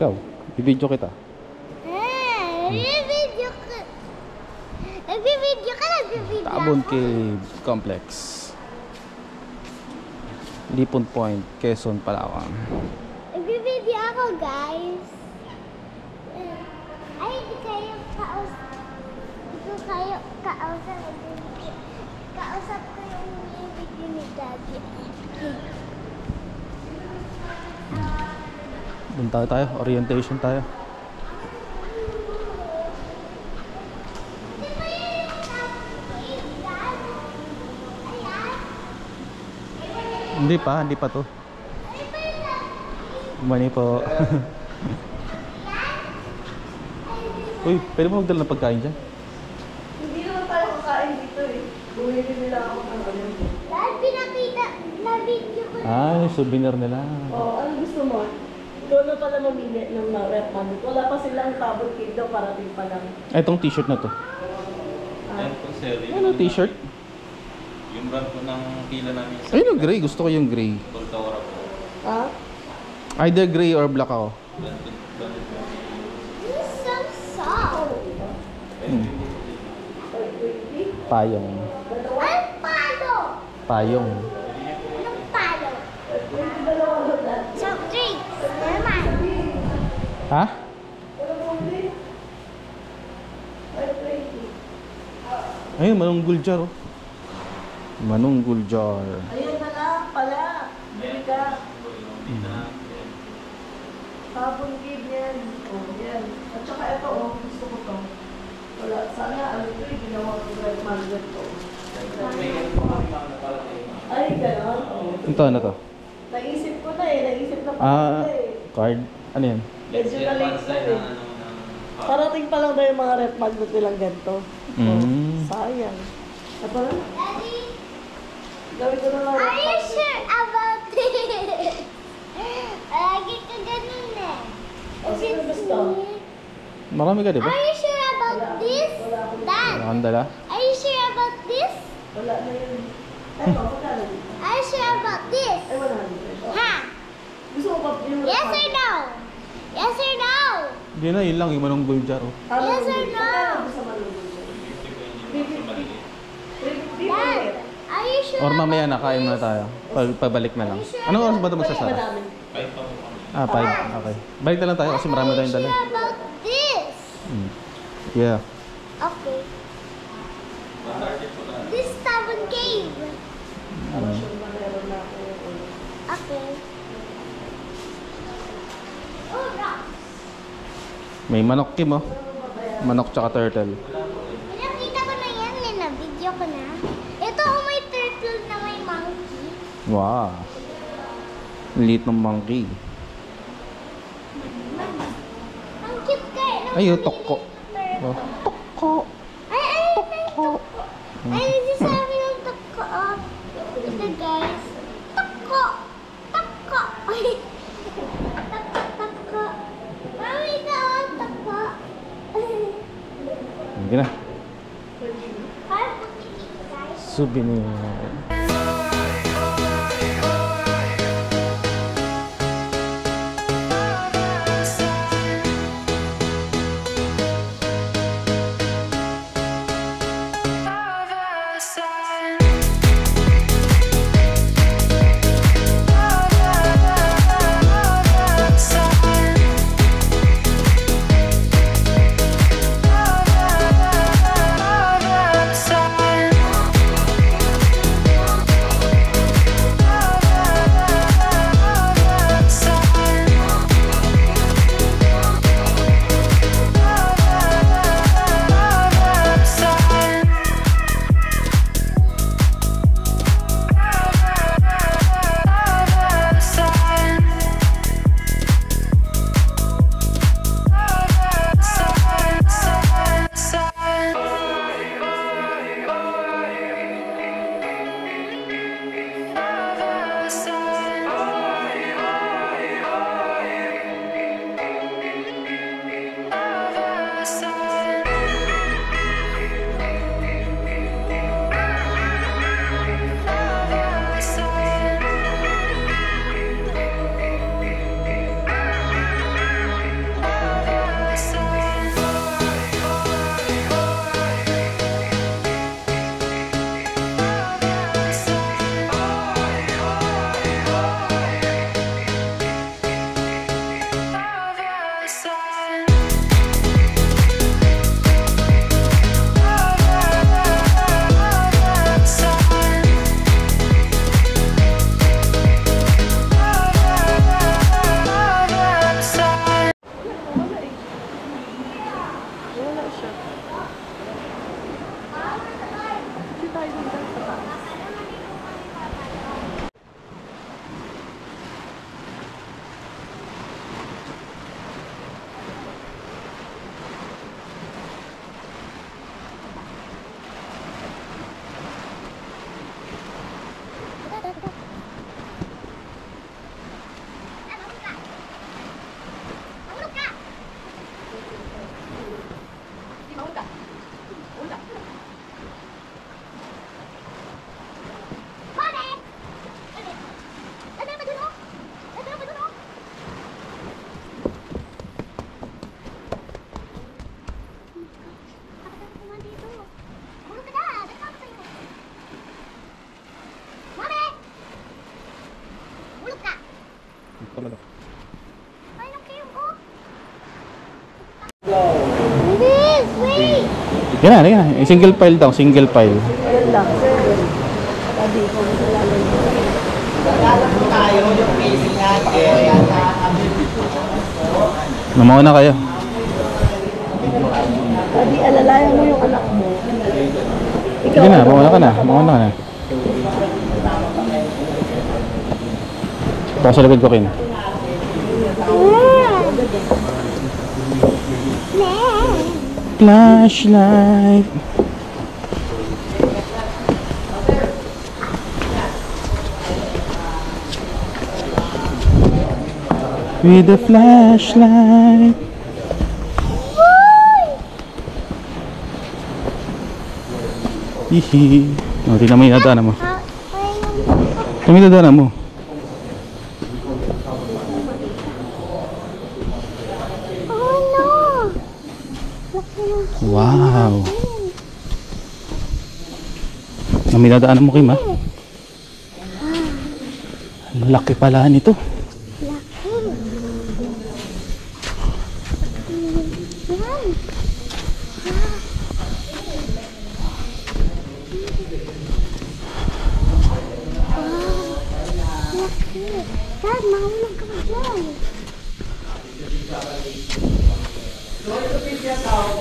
Ikaw, bibidyo kita. Nagbibidyo ka. Nagbibidyo ka, nagbibidyo ako. Tabon Cave Complex. Lipon Point, Quezon, Palawan. Nagbibidyo ako, guys. Ay, hindi kayo kausap. Hindi ko kayo kausap. Kausap ko yung video ni Daddy. Punta tayo, orientation tayo. Hindi pa to. Mani po. Uy, pwede mo magdala ng pagkain dyan? Hindi naman tayo kakain dito eh. Bumili nila ako ng ano. Dahil pinakita na video ko. Ah, souvenir nila. Oo, ano gusto mo? Doon na pala mamili ng rep namin. Wala pa silang tabot cake daw, parating pa lang. Ay, itong t-shirt na to. Ayan po sir, Ano t-shirt? yung brand po ng pila namin sa Ayun yung gray, gusto ko yung gray. Toltaura po. Ha? Either gray or black ako. This is so soft. Payong. Anong palo? Payong. Anong palo? Soft drinks. Naman. Ha? Ayun, manunggul jar oh. Manunggul jar. Ayun na lang pala. Bili ka. Tabon cake yan. Oh, yan. At saka ito, oh, gusto ko to. Wala, sana, ano ito, ginawa ko red magnet to. Ay, gano'n. Oh. Ito, ano to? Naisip ko na eh, naisip na pa Ah, eh. card. Ano yan? Medyo na-late na eh. Parating pa lang daw yung mga red magnet nilang ganito. Sayang. Ito na. Daddy, Gawin ko na lang are red you magnet. sure about this? Lagi ka ganun eh. Oh, sino gusto? Marami ka, di ba? Are you sure about this? Dad, Wala kang dala? are you sure about this? Wala na yun. Eto, magkano dito? Are you sure about this? Ay, wala na dito. Ha? Gusto mo pa yung red Yes or magnet? no? Yes or no? Hindi na, yun lang. Yung manunggul jar oh. Ano Yes or yung- no? Magkano gusto malulog? Dad, are you sure Or mamaya about na, kain muna tayo. Pabalik na lang. Anong oras ba ito magsasara? Madami. Ah, 5. Okay. Balik na lang tayo kasi marami tayong dala. Are you sure about this? Yeah. Okay. This is Tabon Cave. Okay. Oh, rocks. May manok Kim oh. Manok tsaka turtle. Nakita ko na yan, na-video ko na. Ito, oh, may turtle na may monkey. Wow. Ang liit ng monkey. Ang cute kaya. Ay, yung tokko. Oh. Tokko. Ay, tokko. Ay, nagsasabi ng tokko. Oh. Ito, guys. Tokko. Tokko. Ay. Tokko, tokko. Mami, ito, oh, tokko. Hindi na. Parang pagkikik, guys. Souvenir. This, wait! Yan na, yan na. Single file daw, single file. Ayan lang. Sabi ko, malalagay. Namauna kayo. Sabi, alalayan mo yung anak mo. Sige na, mauna ka na. Mauna ka na. Ito sa likod ko, Kin. Flashlight. With a flashlight. Hihi. Oh, tingnan mo yung dadaanan mo. Tingnan mo yung dadaanan mo. Oh no! Laki ng Wow. Ang minadaanan mo, Kim, ha? Ang laki pala nito. laki. Yan. Laki. Dad, mahulog ka ba dyan?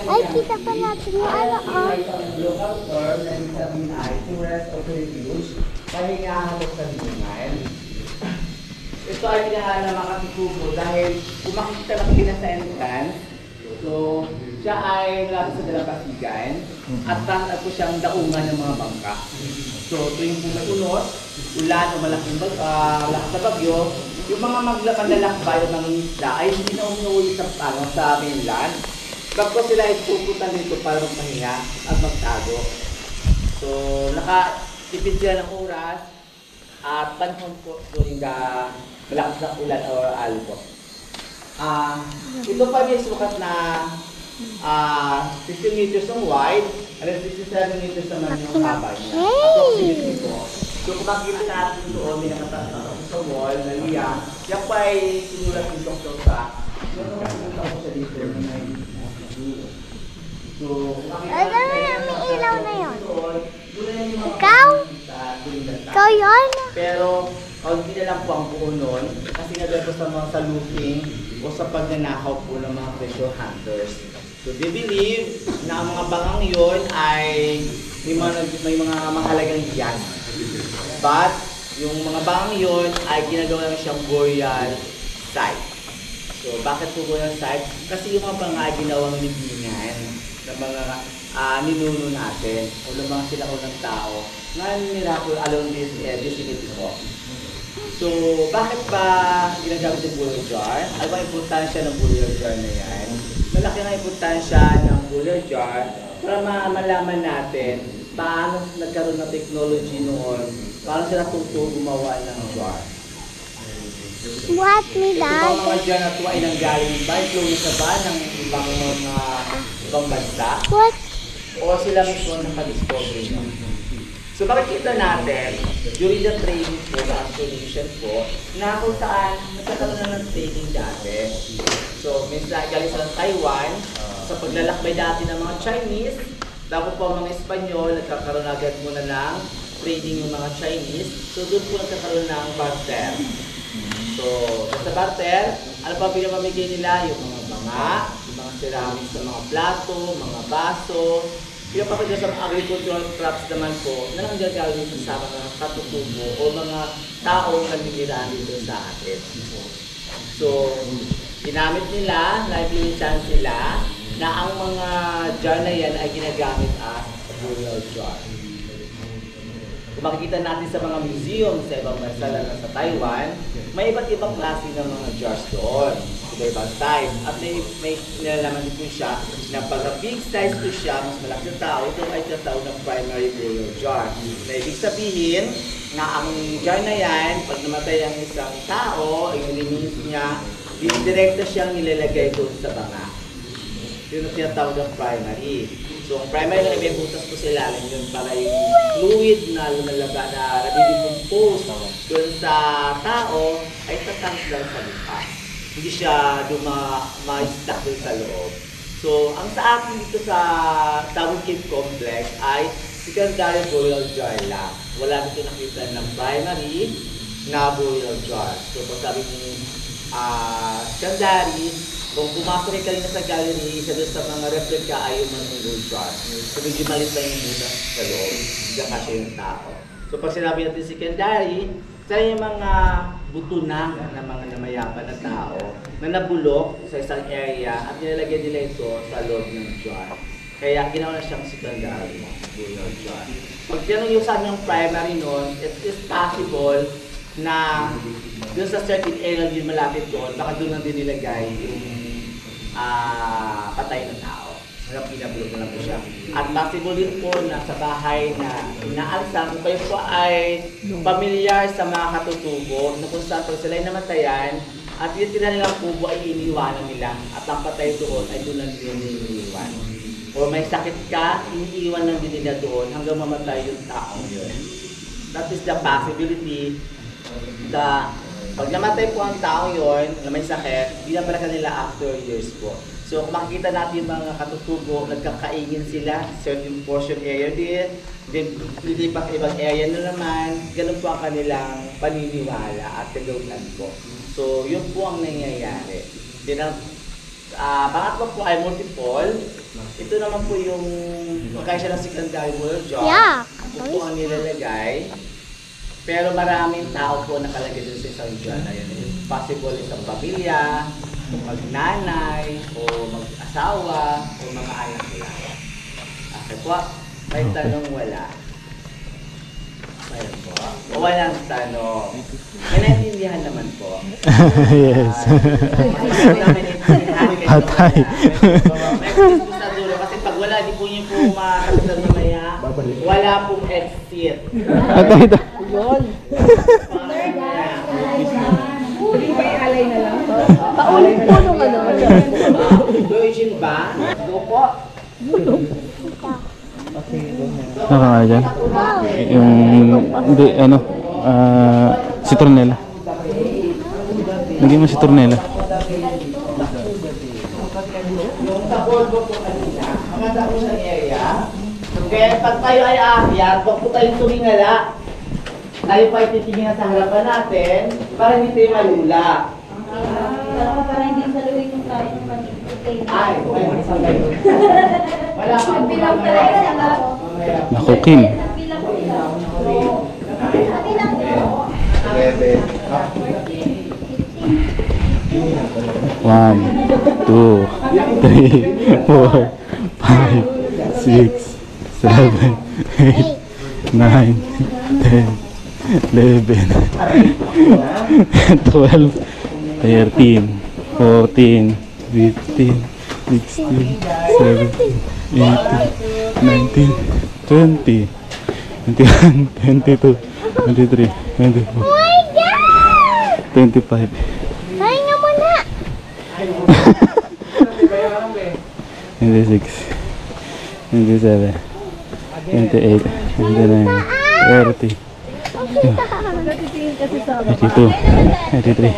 Ay, kita pa natin yung ano, oh. Local term na ibig sabihin ay to rest of refuge, pahingahanap sa libingan. Ito ay pinahala ng mga katikubo dahil kung makikita lang kita sa entrance, so siya ay malapit sa Dalampasigan at taas po siyang daungan ng mga bangka. So tuwing po may unos, ulan o malaking lakas na bagyo, yung mga maglalakbay o mangingisda ay hindi na umuwi sa mainland. Bago sila ay pupunta dito para magpahinga at magtago. So, nakatipid sila ng oras at panahon po during the malakas na ulan o alpo. Ito pa may sukat na 15 meters ang wide and 67 meters naman yung haba niya. Approximately po. So, kung makikita natin doon, may nakataas sa wall na liya. Yan pa ay sinulat yung Dr. Sa. Yung nakikita ko siya dito. So, Ano na may ilaw na yun? Ikaw? Ikaw yun? pero, kaunti na lang po ang buo nun kasi nagay ko sa mga saluping o sa pagnanakaw po ng mga treasure hunters. So, they believe na ang mga bangang yon ay may mga mahalagang yan. But, yung mga bangang yon ay ginagawa lang siyang burial site. So, bakit po burial site? Kasi yung mga banga ay ginawang libingan ng mga ninuno natin o ng mga sinaunang tao na nila po along this vicinity po. So, bakit ba ginagamit yung burial jar? Ano ba importansya ng burial jar na yan? Malaki na importansya ng burial jar para malaman natin paano nagkaroon ng technology noon, paano sila tuto gumawa ng jar. What me, Ito Dad? mga jar na ito ay nanggaling ba? Influence na ba ng ibang bansa? What? O sila mismo nakadiscover nyo? So makikita natin, during the training po, the absolution po, na kung saan nagkakaroon na ng training dati. So, minsan galing sa Taiwan, sa paglalakbay dati ng mga Chinese, tapos po ang mga Espanyol, nagkakaroon agad muna ng training yung mga Chinese. So, doon po nagkakaroon ng barter. So, sa barter, ano pa pinamamigay nila? Yung mga banga, yung mga ceramics sa mga plato, mga baso. Yung kapag sa agricultural crops naman po, na lang gagawin sa mga katutubo o mga taong naninirahan dito sa atin. So, ginamit nila, na-influencean sila, na ang mga jar na yan ay ginagamit as burial jar. Kung makikita natin sa mga museum sa ibang bansa lang sa Taiwan, may iba't ibang klase ng mga jars doon. Iba-ibang size. At may nilalaman din po siya na pagka big size po siya, mas malaki na tao, ito ay tinatawag ng primary burial jar. Na ibig sabihin na ang jar na yan, pag namatay ang isang tao, yung remains niya, direkta siyang nilalagay doon sa banga. Yun ang tinatawag ng primary. So, ang primary na ibibutas po sa ilalim yun para yung fluid na lumalaga na nadidecompose doon sa tao ay tatanggal sa lupa. Hindi siya ma-stack doon sa loob. So, ang sa akin dito sa Tawag Cave Complex ay secondary burial jar lang. Wala dito nakita ng primary na burial jar. So, pag sabi ni secondary, kung pumasok kayo kanina sa gallery, isa doon sa mga replica ay yung mga burial jar. So, medyo malit lang yung butas sa loob. Hindi kasi yung tao. So, pag sinabi natin secondary, sa yung mga buto na ng mga namayapan na tao na nabulok sa isang area at nilalagyan nila ito sa loob ng jar. Kaya ginawa na siyang secondary burial jar. Pag tinanong yung saan yung primary nun, it is possible na dun sa certain area din malapit doon, baka doon lang din nilagay yung patay na tao. Hanggang pinabulok na lang po siya. At possible din po na sa bahay na inaalsan, kung kayo po ay pamilyar sa mga katutubo, na kung saan pag sila ay namatayan, at yung tira nilang kubo ay iniiwanan nila, at ang patay doon ay doon lang din iniiwan. O may sakit ka, iniiwan lang din nila doon hanggang mamatay yung taong yun. That is the possibility na pag namatay po ang taong yun, na may sakit, binabalikan nila after years po. So kung makikita natin yung mga katutubo, nagkakaingin sila, certain portion area din, then lilipat ibang area na naman, ganun po ang kanilang paniniwala at kagawlan po. So yun po ang nangyayari. Then ang pangatlo po ay multiple. Ito naman po yung pagkaya siya ng secondary burial jar. Yeah. Ito po ang nilalagay. Pero maraming tao po nakalagay dun sa isang jar na yun. Possible isang pamilya, magnanay, o mag-asawa, o mga anak nila. Okay po, may tanong wala. Mayroon po. O walang tanong. May naintindihan naman po. Yes. Patay. May gusto sa dulo kasi pag wala, di po niyo po makakasagot mamaya. Wala pong exit. Patay ito. May alay na lang. Paulit po nung ano. Virgin ba? Go po. Nakakaya dyan. Yung, hindi, ano, citronella. Hindi mo citronella. Yung sa Volvo po kanina, mga tapos ng area. Kaya pag tayo ay aakyat, huwag po tayong tumingala. Tayo pa ititingin sa harapan natin para hindi tayo malula. Para hindi saluhin yung tayo ng manipulate. Ay, may isang gayon. Wala pa. Bilang talaga siya nga. Naku, Kim. Bilang One, 2, 3, 4, 5, 6, 7, 8, 9, 10, 11, 12, 13, 14, 15, 16, 17, 18, 19, 20, 21, 22, 23, 24, 25. Pahinga muna. 26, 27, 28, 29, 30, 32, 33,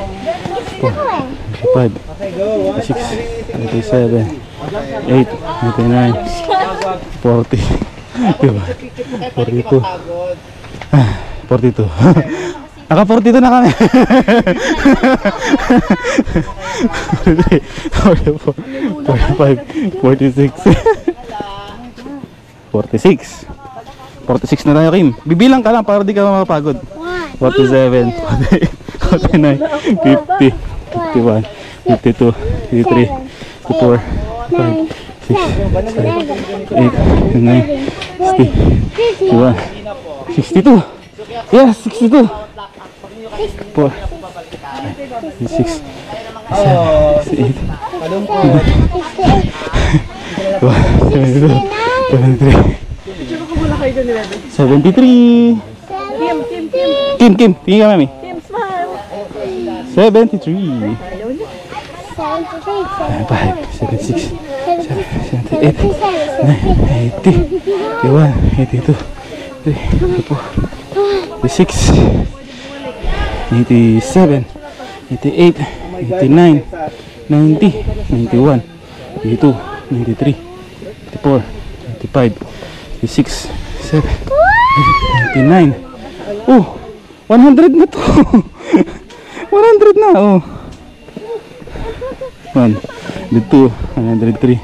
35, 36, 37, 8, 39, 40, diba? 42, 42. Naka 42 na kami. 43, 44, 45, 46. 46. 46 na tayo, Kim. Bibilang ka lang para di ka mapapagod. 47, 48, 49, 50, 51, 52, 53, 54, 5, 6, 7, 8, 9, 60, 61, 62. Yes, 62. 4, 6, 7, 73. Kim, tingin ka, mami. 73. 5, 76, 78, 80, 81, 82, 84, 86, 87, 88, 89, 90, 91, 92, 93, 94, 95, 96, 97, 99. Oh, 100 na to. 100 na, oh. 1, 2, 103,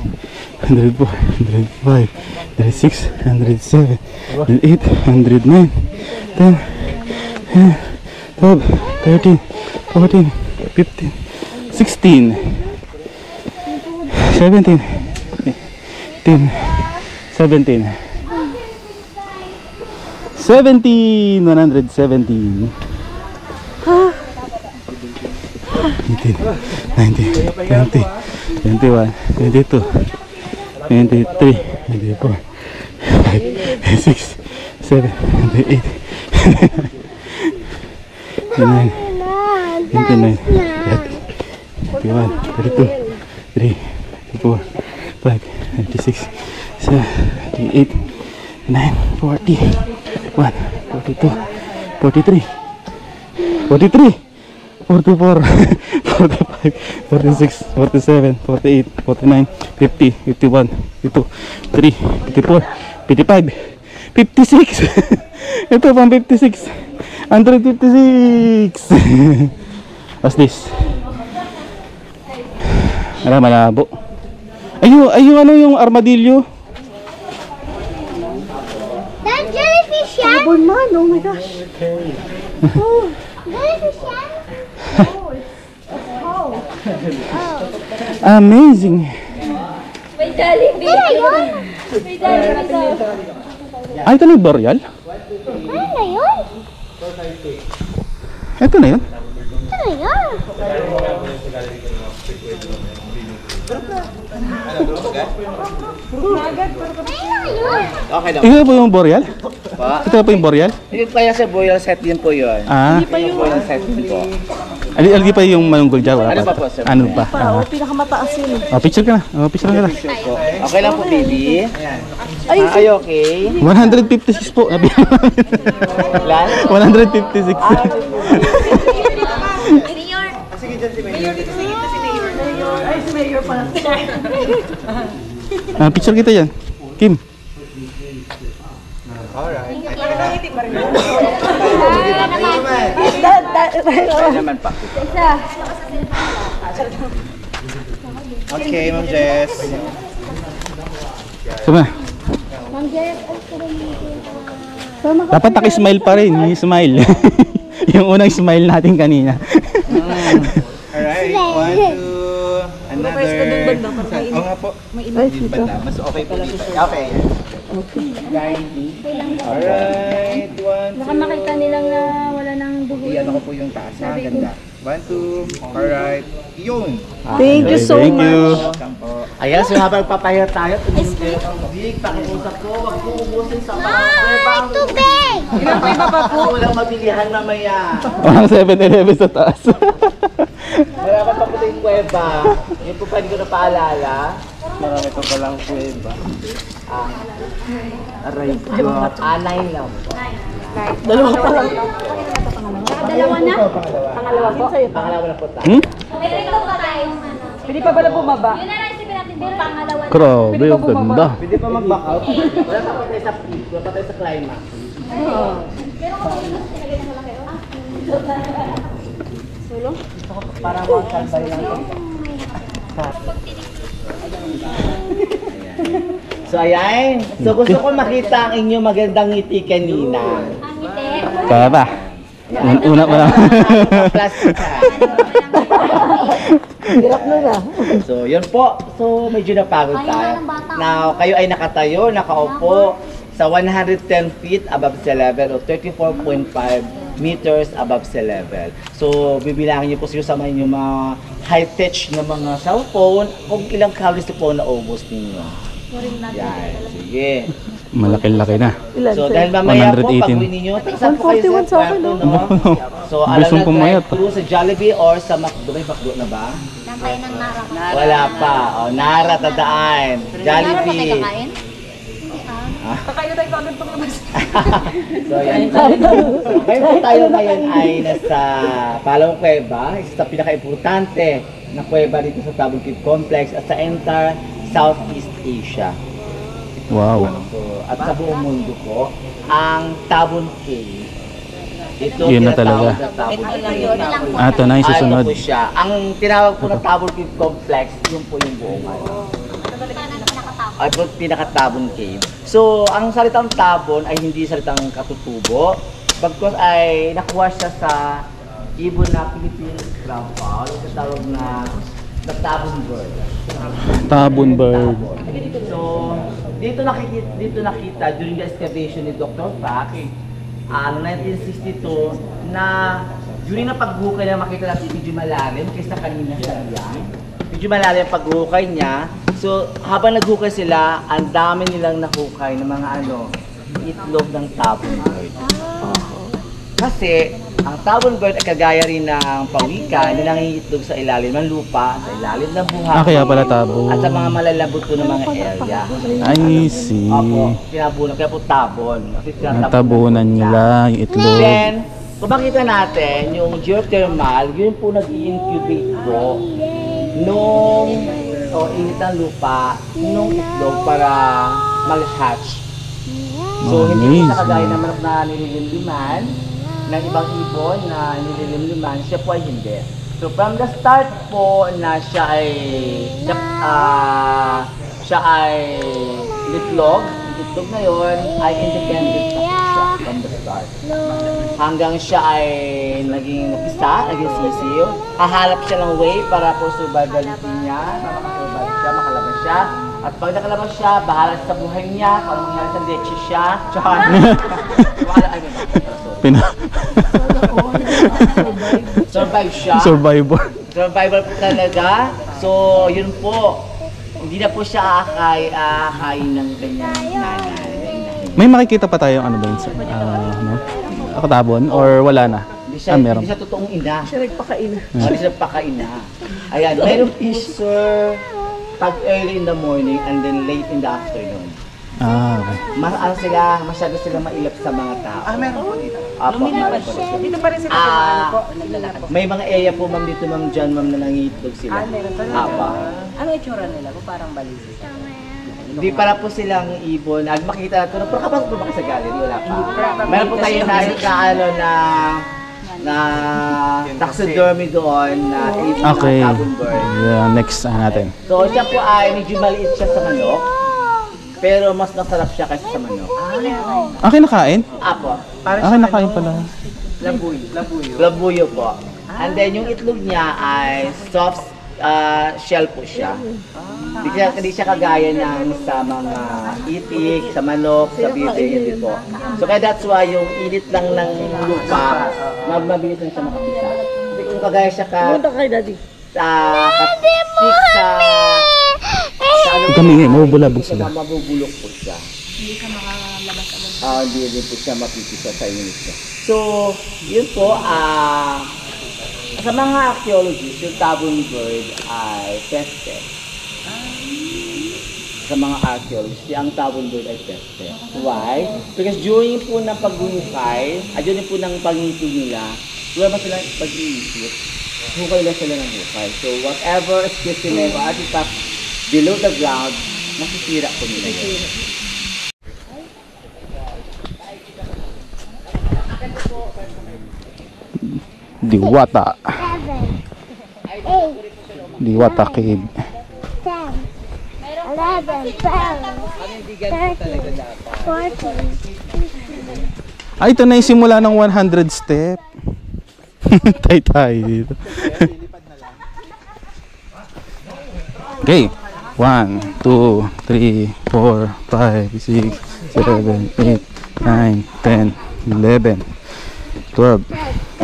104, 105, 106, 107, 108, 109, 10, 12, 13, 14, 15, 16, 17, 18, 17, 17, 117, 18, 19, 20, 21, 22, 23, 24, 26, 7, 28, 29, 29, 31, 32, 3, 4, 5, 36, 7, 38, 9, 40, 1, 42, 43, 43, 44, 45, 46, 47, 48, 49, 50, 51, 52, 53, 54, 55, 56. Ito pang 56. 156. What's this? Alam, malabo. Ayun, ano yung armadillo? That jellyfish yan? Oh my gosh. Jellyfish yan? Amazing. May Jollibee. Ano yun? May Jollibee daw. Ay, ito na yung boreal? Ano yun? Ito na yun? Ano yun? Ano yun? Okay lang. Ito po yung boreal? Pa. Ito po yung boreal? Yung kaya sa boil set din po yun. Ah, Yung boil set din po. algi pa yung manunggol dyan. Wala Ano pa. pa po, sir? Ano pa? Ah. Pinakamataas yun. Oh, picture ka na. Oh, picture ka na. Okay lang po, baby. Ay, okay. 156 po. Nabi Lan? 156. Ay, si Mayor pala. Ah, picture kita yan. Kim. Ay naman pa. Okay, Ma'am Jess. Sama. Dapat naki-smile pa rin. Yung smile. Yung unang smile natin kanina. Alright, 1, 2, another. Oo nga po. Dito banda. Mas okay po dito. Okay. Alright, 1, 2. Baka makita nilang na wala nang dugo. Iyan ako po yung taas. Ha, ganda. 1, 2. Alright. Yun. Thank you so Thank much. you. Welcome po. Ayan, so habang papahirap tayo, tumingin kayo ang big. Pakiusap ko, wag po ubusin sa mga kuweba. Ay, tubig! Ilang kuweba pa po? Walang mabilihan mamaya. Walang 7-Eleven sa taas. Wala pa po yung kuweba. Yun po pwede ko na paalala. Marami pa palang kuweba. Aray ko. 9 lang po. Dalawa pa lang. Dalawa na? Pangalawa po. Pangalawa na po tayo. Hmm? May ito pa tayo. Pwede pa pala bumaba? Yun na lang isipin natin. Pero pangalawa na. Grabe, ang ganda. Pwede pa mag-back out. Wala pa po tayo sa peak. Wala pa tayo sa climax. Para mag-kalbay lang po. So ayan. So gusto ko makita ang inyong magandang ngiti kanina. Ang ngiti. Kaya pa. Una pa lang. Plastic ka. Hirap na na. So yun po. So medyo napagod tayo. Now kayo ay nakatayo, nakaupo sa 110 feet above sea level o 34.5 meters above sea level. So bibilangin niyo po sa inyong mga high-tech na mga cellphone kung ilang calories po na ubos ninyo. Yan, sige. Malaki-laki na. Ilan? So dahil mamaya po 118. pag uwi ninyo, saan po kayo 141 sa akin, kwarto, no? no? So alam Gustong na pumayat, drive through sa Jollibee or sa McDo. May McDo na ba? Nakain ng narang. Wala pa. O, Nara, tadaan. Jollibee. Kakain na tayo kagad pang labas. So, yan. Ngayon po tayo ngayon ay nasa Palawang Kuweba, isa sa pinaka-importante na kuweba dito sa Tabon Cave Complex at sa entire Southeast Asia. Wow. So, at sa buong mundo po, ang Tabon Cave. Ito Yun na talaga. na Tabon Cave. Ito na yung susunod. Ito po siya. Ang tinawag po ng Tabon Cave Complex, yun po yung buong ano. Ay po, pinaka-Tabon Cave. So, ang salitang tabon ay hindi salitang katutubo. Bagkos ay nakuha siya sa ibon na Philippine ground fowl, yung tawag na tabon bird. Tabon bird. So, dito nakita during the excavation ni Dr. Pak, 1962, na during na paghukay na makita natin medyo malalim kaysa kanina sa yan. Medyo malalim ang paghukay niya. So, habang naghukay sila, ang dami nilang nahukay ng mga itlog ng tabon bird. Kasi, ang tabon bird ay kagaya rin ng pawikan na nangingitlog sa ilalim ng lupa, sa ilalim ng buhangin. Kaya pala tabon. At sa mga malalabot po ng mga area. I see. Opo, tinabunan. Kaya po tabon. Kasi Natabunan nila yung itlog. Then, kung makita natin, yung geothermal, yun po nag-i-incubate po nung init ng lupa, nung itlog para mag-hatch. So, hindi po siya kagaya ng manok na nililimliman, ng ibang ibon na nililimliman, siya po ay hindi. So, from the start po na siya ay itlog, itlog na yun ay independent na po siya from the start. Hanggang siya ay naging napisa, naging sisiw, hahanap siya ng way para po survivality niya, para makasurvive siya, makalabas siya. At pag nakalabas siya, bahala sa buhay niya, kung anong mangyari sa leche siya, tsaka, survive siya. Survivor. Survival po talaga. So, yun po. Hindi na po siya aakain ng kanyang nanay. May makikita pa tayong ano ba yun? Tabon? Or wala na? Meron. Hindi siya totoong ina. Siya nagpakain. Hindi siya pakaina. Ayan, meron po sir pag early in the morning and then late in the afternoon. Okay. Masyado sila mailap sa mga tao. Meron po dito. Apo, meron po. Dito pa rin sila po. Naglalakad po. May mga area po ma'am dito ma'am dyan ma'am na nangitlog sila. Meron talaga. Apa. Ano itsura nila? Parang balisi. Hindi para po silang ibon. Makikita natin. Pero kapag po ba sa gallery? Wala pa. Meron po tayo na taxidermy doon na ibon Okay. na tabon bird. Yeah, next natin. So siya po ay medyo maliit siya sa manok. Pero mas masarap siya kaysa sa manok. Akin nakain? Apo. Akin nakain pala. Labuyo po. And then yung itlog niya ay soft shell po siya. Hindi siya kagaya ng sa mga itik, sa manok, sa bibe, hindi po. So kaya that's why yung init lang ng lupa, mabilis lang siya makapisa. Hindi kung kagaya siya kastik sa Kami nga, mabubulabog sila. Mabubulok po siya. Hindi ka makalabas agad. Hindi po siya mapipisa sa init siya. So, yun po, sa mga archaeologists, yung tabon bird ay tested. Sa mga archaeologists, yung tabon bird ay tested. Why? Because during po ng paghuhukay, during po ng pag-iisip nila, wala ba silang pag-iisip? Hukay lang sila ng hukay. So, whatever specimen or artifact below the ground, masisira po nila yun. Diwata. 7, 8, Diwata Cave. 10, 11, 12, 13, 14. Ito na yung simula ng 100 step. Tayo dito. Okay. 1, 2, 3, 4, 5, 6, 7, 8, 9, 10, 11, 12,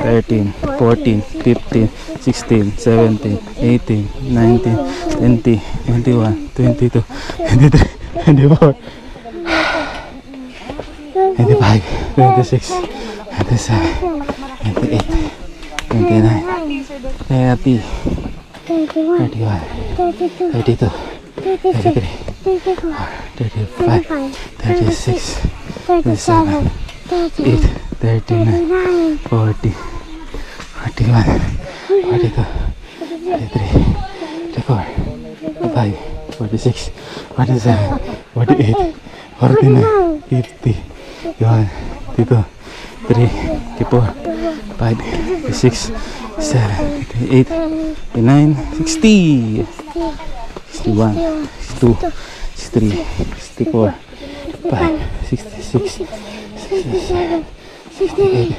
13, 14, 15, 16, 17, 18, 19, 20, 21, 22, 23, 24, 25, 26, 27, 28, 29, 30, 31, 32, 33, 34, 35, 36, 37, 38, 39, 40, 41, 42, 43, 44, 45, 46, 47, 48, 49, 50, 51, 52, 3, 54, 5, 56, 7, 58, 59, 60, 61, 62, 63, 64, 5, 66, 67, 68,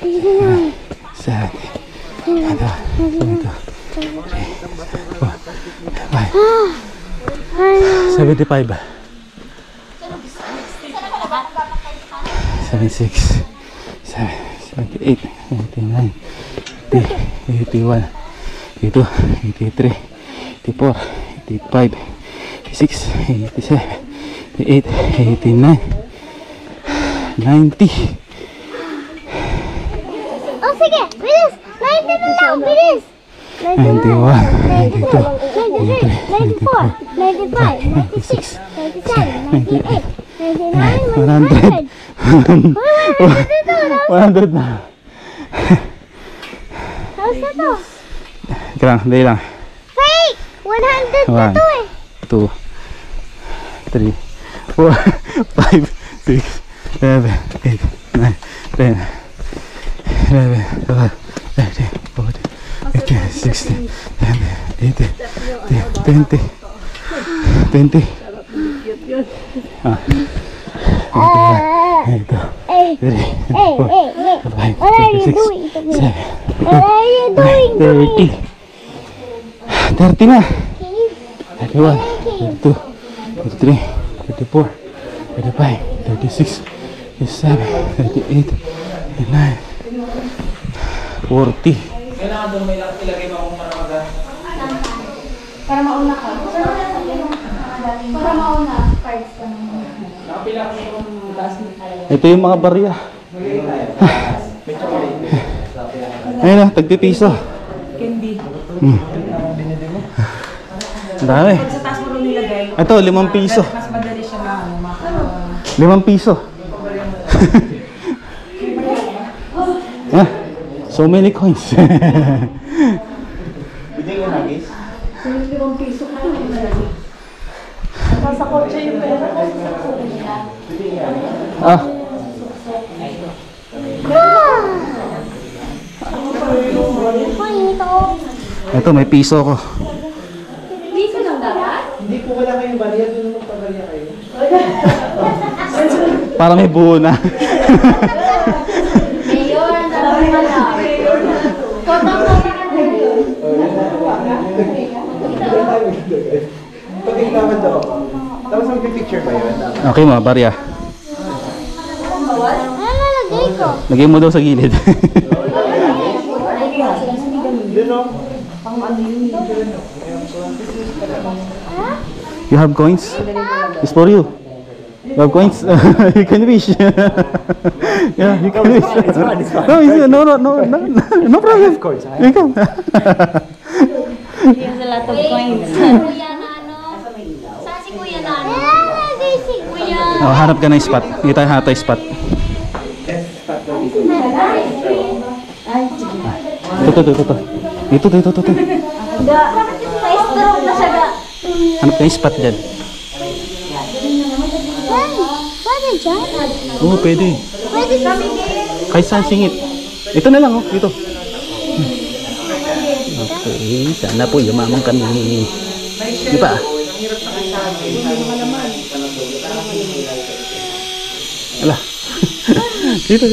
69, 70, 72, 75, 76, 78, 79, 81, 82, 83, 84, 85, 86, 87, 88, 89, 90. Oh, sige! Bilis! 90 na lang! Bilis! 91, 92, 94, 95, 96, 97, 98, 99, 100. 100 na. How's na to? Ika lang, dali lang. Fake! 100 na 1, to eh! 2, 3, 4, 5, 6, 7, 8, 9, 10, 11, 12, 13, 14, 15, 16, 17, 18, 20, 20. Ah. 21, 22, 23, 24, 25, 26, 27, What are you doing? 30. 30 na. 31, 32, 33, 34, 35, 36, 37, 38, 39, 40. Kailangan doon may ilagay mo akong maramagan. Para mauna ka. Para mauna. Cards ka naman. Nakapila ko yung last week. Ito yung mga barya. Ayun na, tagpipiso. Candy. Ang dami. Sa taas mo rin nilagay, Ito, 5 piso. mas madali siya na 5 piso. Ah, so many coins. Nasa kotse yung pera. Ah, ito may piso ko. Dito lang dapat? Para may buo na. Mayor, ang dami pala. Tapos mag-picture ba yun? Okay mga barya. Ano nalagay ko? Lagay mo daw sa gilid. You have coins? It's for you. You have coins? You can wish. Yeah, you can wish. No, no problem. You can. He has a lot of coins. Kuya Nano. Saan si Kuya Nano? Nalagay si Kuya. Oh, hanap ka ng spot. Dito tayo hanap tayo spot. Ito. Ito. Pa-stroke na siya ga. Hanap ka ng spot dyan. Pwede dyan? Oo, pwede. Pwede kami Kahit saan singit. Ito na lang, oh. Dito. Okay, sana po yumaman kami. Di ba? Ala. Dito.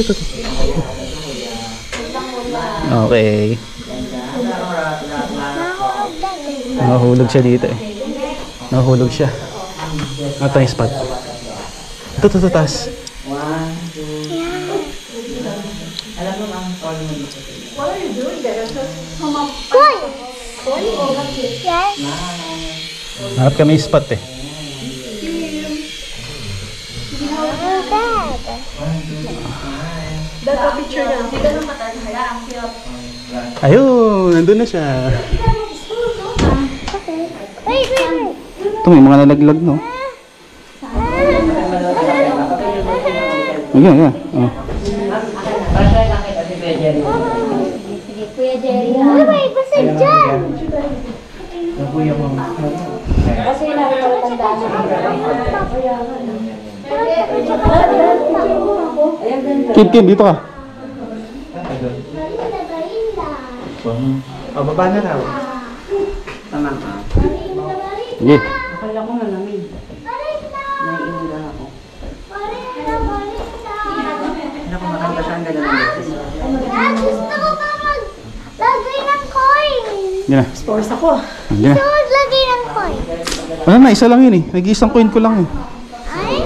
Okay. Nahulog siya dito eh. Nahulog siya. Ito yung spot. Ito, taas. Yes. Hanap kami yung spot eh. Data picture na. Ayun, nandun na siya. Wait. Ito may mga nalaglag no. Ayan. Oh. Sige, Kuya Jerry. Uy, may basa dyan. Kasi nakapagtandaan na Kim, dito ka. Oh, baba na raw. Tama ka. Sige. Akala ko malamig. Naiinilan ako. Hindi ako makanta siya ang ganda ng boses. Gusto ko pa maglagay ng coin. Hindi na. Sports ako. Hindi na. Gusto ko maglagay ng coin. Ano na, isa lang yun eh. Nag-iisang coin ko lang eh. Ay?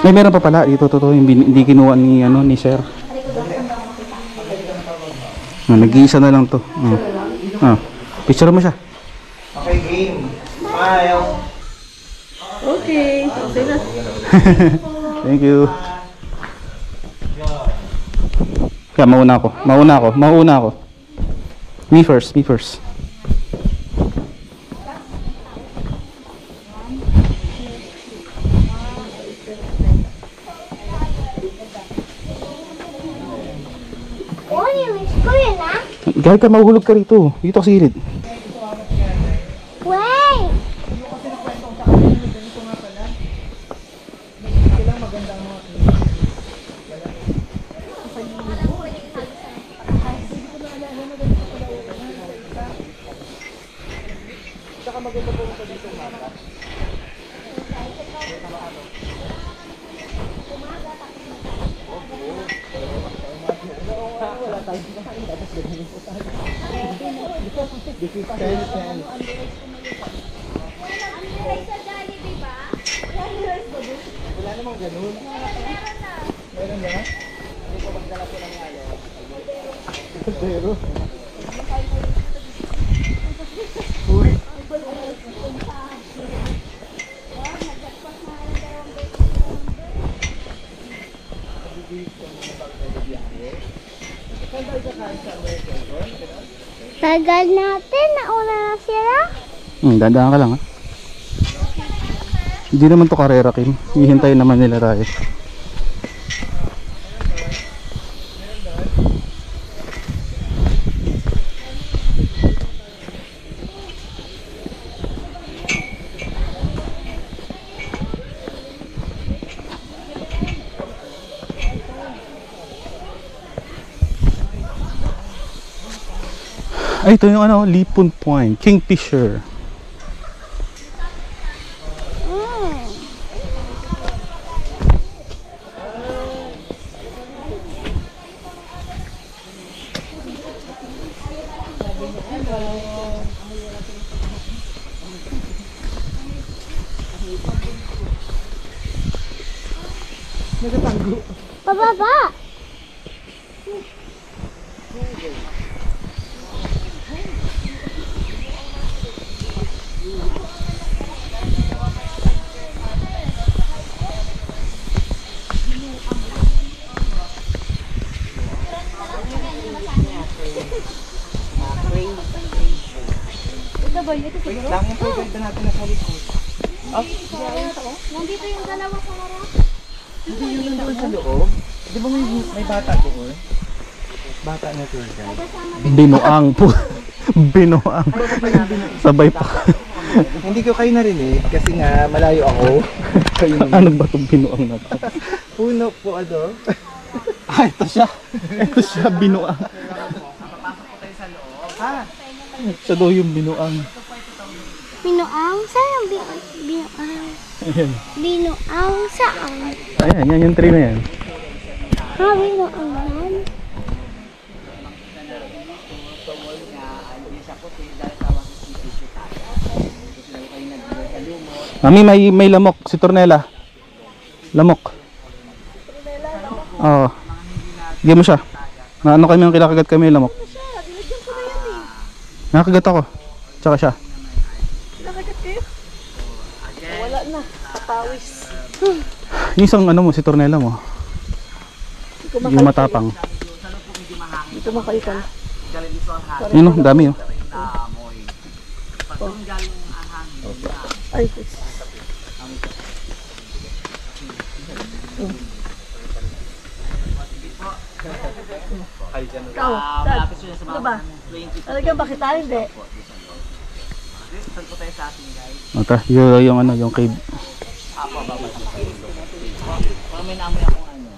May meron pa pala dito, totoo yung hindi kinuha ni ni Sir. Nag-iisa na lang to. Picture mo siya. Okay, game. Smile. Okay. Okay na. Thank you. Kaya mauna ako. Me first. Oh, yung ko yun ah. Gaya ka, mahuhulog ka rito. Dito ka silid. Wait! Tagal natin, nauna na sila. Dadaan ka lang ha. Hindi naman to karera, Kim. Hihintayin naman nila tayo. Ay, ito yung Lipon Point, Kingfisher. Pababa! Wait lang, yung tour guide natin nasa likod. Nandito yung dalawa ko na. Hindi yun nandun sa loob. Di ba may bata doon? Bata na tour guide. Binuang po. Binuang. Sabay pa. Hindi ko kayo narinig kasi nga malayo ako. Kayo naman. Ano ba itong binuang na to? Puno po Ito siya. Ito siya, binuang. Siya daw yung binuang. Binuang? Saan yung binuang? Ayan. Binuang saan? Ayan, yan yung tree na yan. Ha, binuang yan? Mami, may lamok. Si Tornella. Lamok. Oo. Bigyan mo siya. Naano kami ang kilakagat kami lamok. Nakagat ako. Tsaka siya. Nakagat kayo? Wala na. Kapawis. Yung isang mo, si Tornella mo. Yung matapang. Dito makaitan. Yun o, dami o. Ay, Ikaw, Dad, ano ba? Talagang bakit tayo hindi? Saan po tayo sa atin, guys? Okay, yung ano, yung cave. Parang may naamoy akong ano.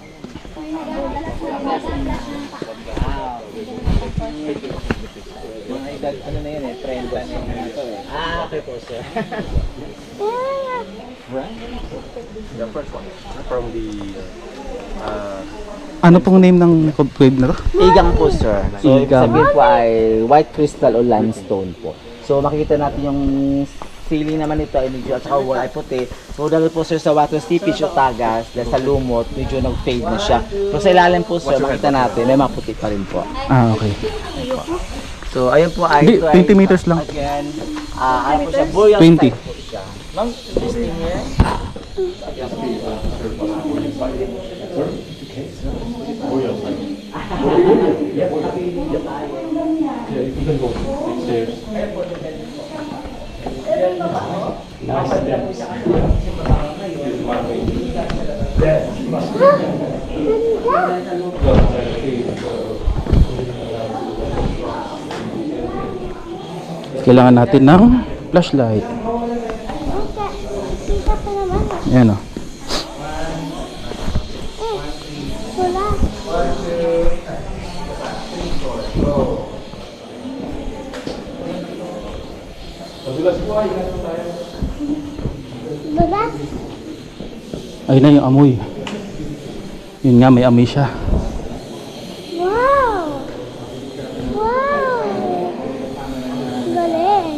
Mga edad, ano na yun eh, 30 na yun ito eh. Okay po sir. The first one. From the... Ano pong name ng cave na to? Igang po sir. So ibig Igang. sabihin po ay white crystal o limestone po. So makikita natin yung ceiling naman nito ay medyo at saka wall ay puti. So dahil po sir sa water seepage o tagas, dahil sa lumot, medyo nag-fade na siya. So sa ilalim po sir, makita natin ay maputi pa rin po. Ah, okay. So ayun po ay... Hindi, ito ay- 20 meters lang. Again, ano po siya, burial 20. site po siya. Ma'am, listening here. Kailangan natin ng flashlight. Kita pa naman. Ayan o. Wala. Wala. Ayun na yung amoy. Yun nga, may amoy siya. Wow. Wow. Galing.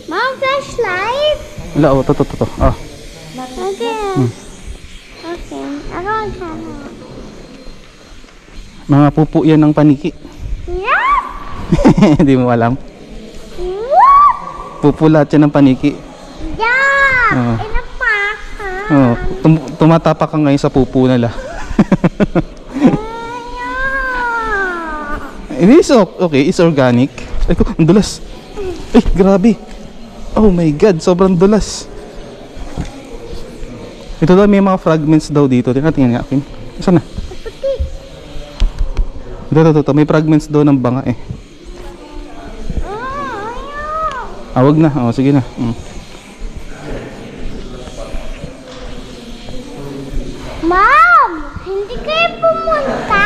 Mom, flashlight. Wala, oh, to. Ah. Okay. Okay. Ako ang sana. Mga pupo yan ng paniki. Yeah. Hindi mo alam. What? Pupo lahat yan ng paniki. Yeah. Oo. Inapakan. Oh, tumatapak ka ngayon sa pupo nila. It is okay, it's organic. Ay ko, ang dulas. Ay, grabe. Oh my god, sobrang dulas. Ito daw, may mga fragments daw dito. Tingnan nga akin. Saan na? Ito. May fragments daw ng banga eh. Ah, wag na. Oh, sige na. Mom, hindi kayo pumunta?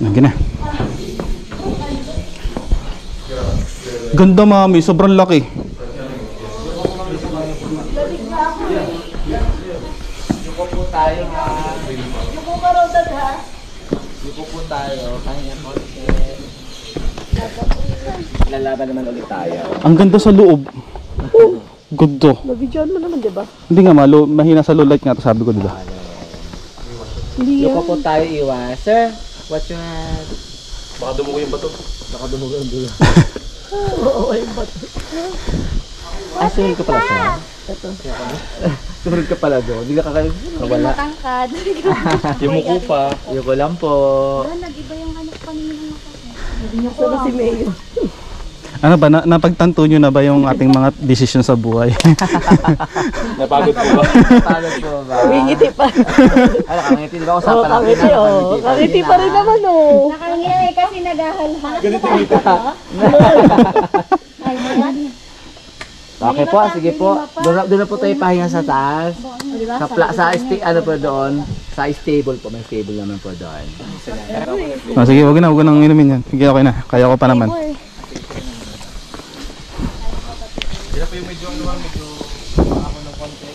Nandiyan na. Ganda mami, sobrang laki. Yuko po tayo ha. Yuko ka raw, Dad, ha? Yuko po tayo. Kanya konti. Lalaban naman ulit tayo. Ang ganda sa loob. Ganda. Nabidyoan mo naman, di ba? Hindi nga mahina sa low light nga to, sabi ko diba. Hindi Yuko po tayo iwas. Sir, what's your... Baka dumugo yung bato. Baka dumugo ang dulo. Oo, yung bato. Sunod ka pala sir. Ito. Sunod ka pala doon. Hindi ka wala. Matangkad. Yung muko pa. Yuko lang po. Nag-iba yung anak kanina. Sana si Mayo. Ano ba, napagtanto nyo na ba yung ating mga desisyon sa buhay? Napagod po ba? Pagod po ba? Ngiti pa. Ano, kangiti di ba? Usapan natin Kangiti, na oh. Kangiti pa rin naman, oh. Nakangiti kasi naghahalhat. Okay po, sige po. Doon na po tayo pahinga sa taas. Ano po doon? Sa stable po. May stable naman po doon. Oh, sige, wag na nang inumin yan. Sige, okay na. Kaya ko pa naman. Sila pa yung medyo ano lang, medyo ako ng konti.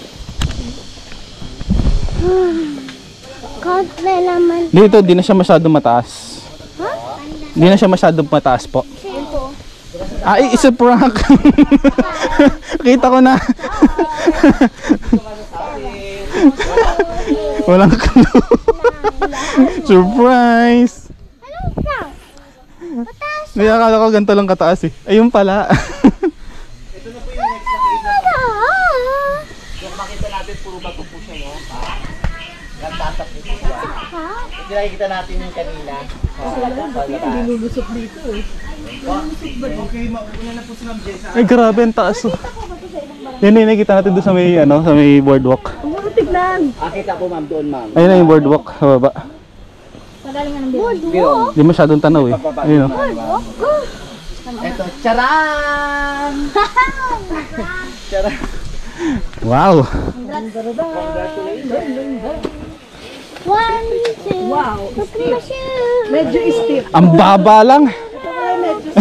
Konti naman. Dito, di na siya masyadong mataas. Di na siya masyadong mataas po. Ay, it's a prank. Kita ko na. Walang clue. Surprise! Anong sound? Mataas. Hindi, akala ko ganito lang kataas eh. Ayun pala. Kung makita natin, puro bato po siya, no? nagtasak dito siya. Hindi nakikita natin yung kanina. Nilulusot dito eh. Okay, mauna na po si Ma'am Jessa. Ay, grabe, ang taas. Oh. Yan yung nakikita natin doon sa may, ano, sa may boardwalk. Ang mga tignan. Kita po ma'am doon ma'am. Ayun na yung boardwalk sa baba. Boardwalk? Hindi masyadong tanaw eh. Ayun o. Ito, charan! Charan! Wow! One, two. Wow. Look at my shoes. Medyo stiff. Ang baba lang! Ito pala medyo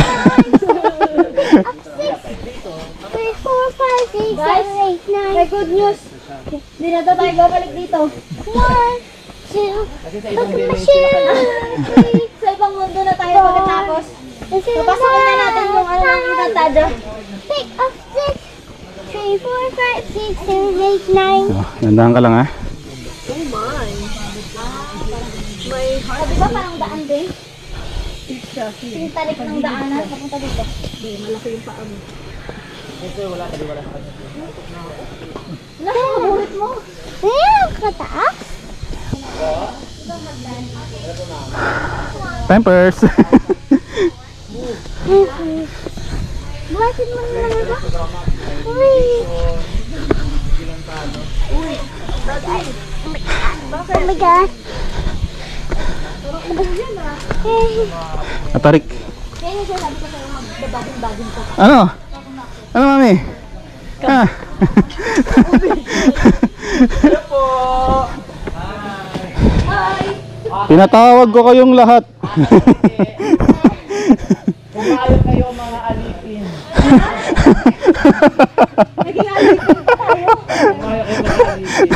Three, four, five, six, seven, eight, nine. May good news. Hindi na tayo babalik dito. One, two. Look at my shoes. Sa ibang mundo na tayo pagkatapos. Papasokin na natin yung ano ng inanta dyan. Pick up six. Three, four, five, six, seven, eight, nine. Oh, nandahan ka lang ha. Di ba parang daan din? Yung tarik ng daanan, papunta dito. malaki yung paa mo. Wala, mabulit mo. Ayan, kataas. Pampers! Buhatin mo naman ito. Uy. Oh my God. Atarik. Kaya yung sabi ko sa'yo, magbabagin-bagin ka. Ano? Ano mami? Ah. Pinatawag ko kayong lahat. Pumayag kayo mga alipin. Naging alipin tayo. Pumayag kayo mga alipin.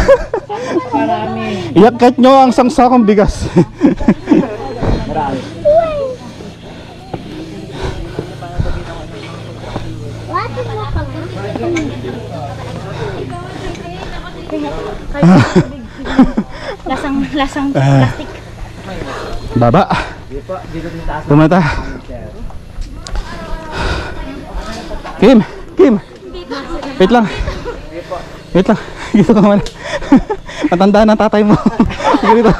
Marami. Iyakat nyo ang sangsakang bigas. Marami. Buhatin mo pag Lasang plastic. Baba. Dito din taas. Tumata. Kim! Kim! Wait lang. Wait lang. Dito ka man. Matanda na tatay mo. Dito.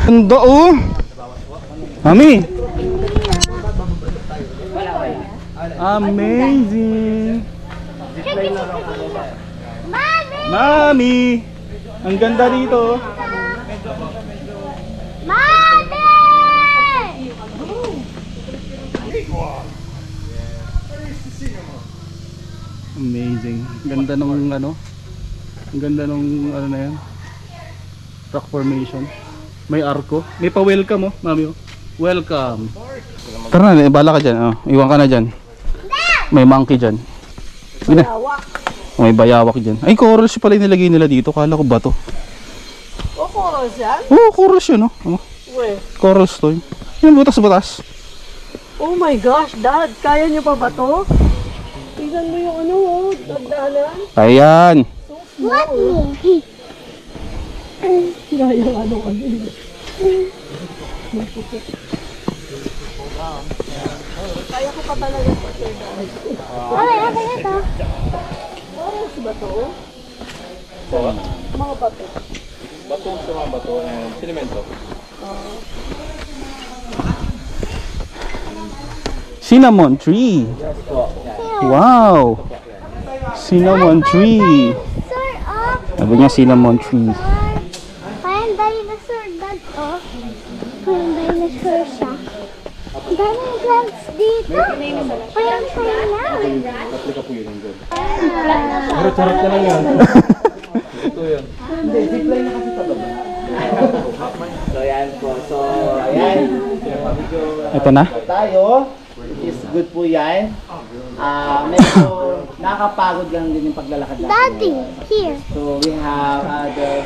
Ando oh! Mami! Amazing! Mami! Ang ganda dito. Mami! Amazing. Ganda nung ano. Ang ganda nung ano na yan. Rock formation. May arko. May pa-welcome oh, mami oh. Welcome. Tara na, bala ka dyan. Oh, iwan ka na dyan. May monkey dyan. Sige na. May bayawak dyan. Ay, corals pala yung nilagay nila dito. Kala ko bato. O, corals yan? Oo, corals yun oh. Oh, Weh. corals to yun. Yan, butas-butas. Oh my gosh, Dad. Kaya niyo pa ba to? Tignan mo yung ano, oh. Dagdanan. Ayan. What me? Kaya yung ano. Kaya ko pa talaga pa ito. Ay, okay na to. Corals ba to? Mga bato. Bato sa mga bato and sinemento. Cinnamon tree. Wow. Cinnamon tree. Dinosaur, oh. Sabi niya cinnamon tree. Parang dinosaur, Dad, oh. Parang dinosaur siya. Ang daming plants dito. Parang China. Harap-harap na lang yan. Ito yan. So yan po. So ayan. Ito na. Tayo. Which is good po yan. Medyo nakakapagod lang din yung paglalakad natin. Daddy, here. So we have the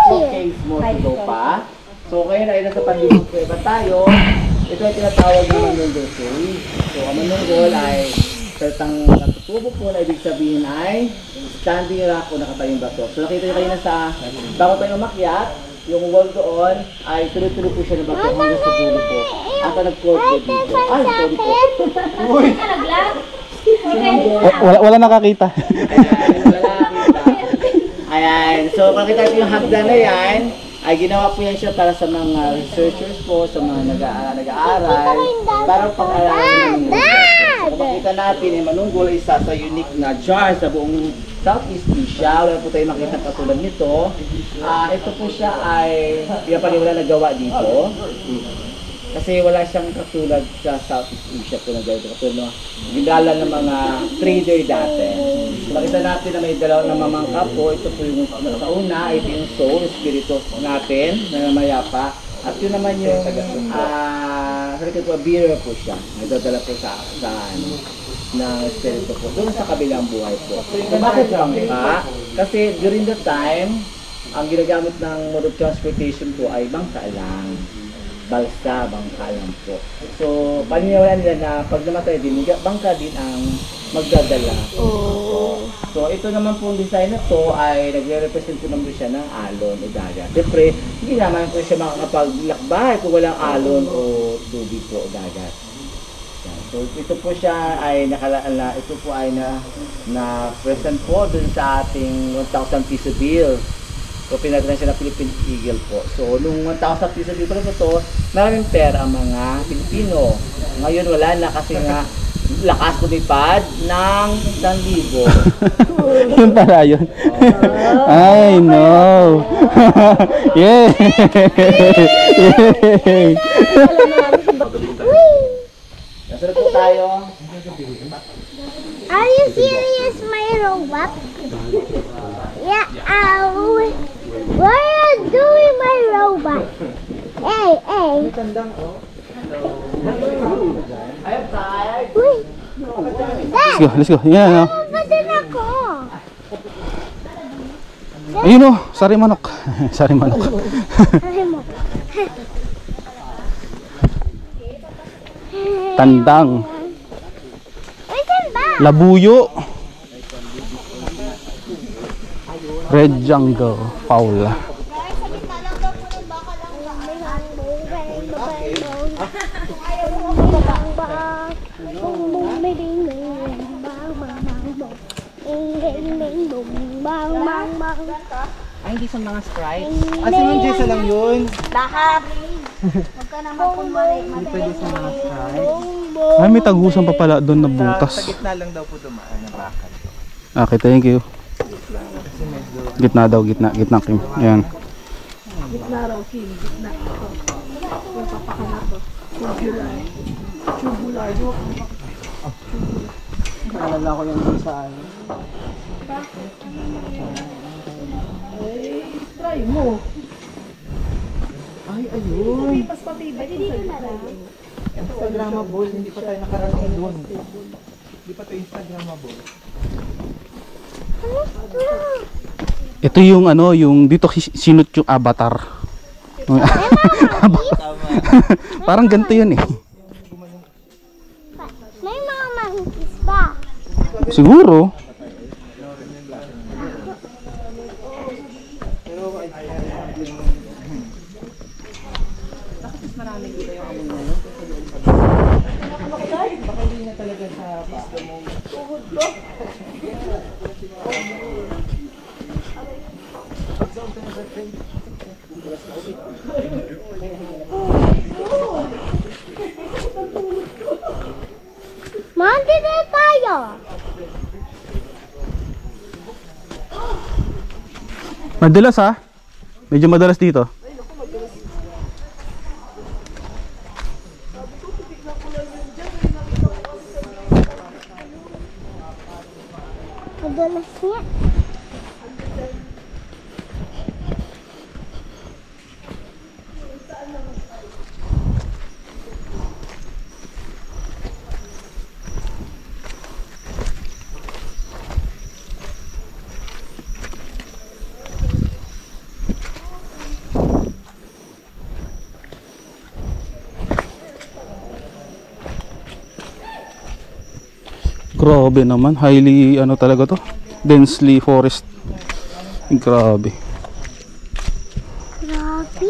showcase more to go pa. So ngayon ay nasa pandemic pa tayo. Ito ay tinatawag na Manunggol Cave. So ang Manunggol ay sertang natutubo po na ibig sabihin ay standing rock o nakatayong bato. So nakita nyo kayo na sa bago tayo umakyat, yung wall doon ay tuloy-tuloy po siya na bato hanggang sa dulo po. At ang nag-float po dito. Ay, sorry po. Uy! Wala nakakita. Ayan, wala nakakita. So, pakita ko yung hagdan na yan, ay ginawa po yan siya para sa mga researchers po, sa mga nag-aaral, para pag-aralan ng mga. So, makita natin yung manunggol isa sa unique na jar sa buong Southeast Asia. Wala po tayo makita katulad nito. Ito po siya ay wala nagawa dito. Kasi wala siyang katulad sa Southeast Asia po na gawin. Katulad ng gindala ng mga trader dati. So, makita natin na may dalawa na mamangka po. Ito po yung sa una, ito yung soul, espiritu natin na mayapa. At yun naman yung bearer po siya. Nagdadala po sa ng espiritu po. Doon sa kabilang buhay po. So, bakit bangka? Kasi during the time, ang ginagamit ng mode of transportation po ay bangka lang. Balsa, bangka lang po. So, paniniwala nila na pag namatay din, bangka din ang magdadala. So, ito naman pong design na to ay nagre-represent po naman siya ng alon o dagat. Siyempre, hindi naman po siya makapaglakbay kung walang alon o tubig po o dagat. So, ito po siya ay ito po ay na present po dun sa ating 1,000 piso bill. So, pinagdala siya ng Philippine Eagle po. So, nung 1,000 piso dito na ito, maraming pera ang mga Pilipino. Ngayon wala na kasi nga lakas lumipad ng 1,000. Yun pala yun. I know. Yay! Yay! Nasunod po tayo. Are you serious, my robot? Yeah, what are you doing, my robot? Hey, hey. I'm tired. Wait. Dad, Let's go. Yeah, no. pa din ako. Ayun o, sari manok. Sari manok. Aray mo. Tandang. Wait, ba? Labuyo. Red Jungle. Paula. Ay, hindi sa mga Sprite. Ah, si Ma'am Jessa lang yun. Lahat. Huwag ka naman kumari. Hindi pwede sa mga Sprite. Ay, may tagusan pa pala doon na Sa butas. gitna lang daw po dumaan na bakal. Okay, thank you. Kasi medyo... Gitna daw, gitna Kim. Ayan. Gitna raw, Kim. Gitna. Yung papakanap ko. Tubular. Tubular. Naalala ko yung doon sa ano. Ay, try mo. Ay, ayun. Pas patibay ko sa gitna. Instagramable. Hindi pa tayo nakarating doon. Hindi pa tayo Instagramable. Ito yung ano, yung dito sinut yung avatar. Parang ganito yun eh. May mga mantis ba? Siguro. Baka hindi na talaga sa pasta mo. Mandi na tayo. Madalas ha? Medyo madalas dito. Madalas niya. Grabe naman, highly ano talaga to, densely forest. Grabe. Grabe.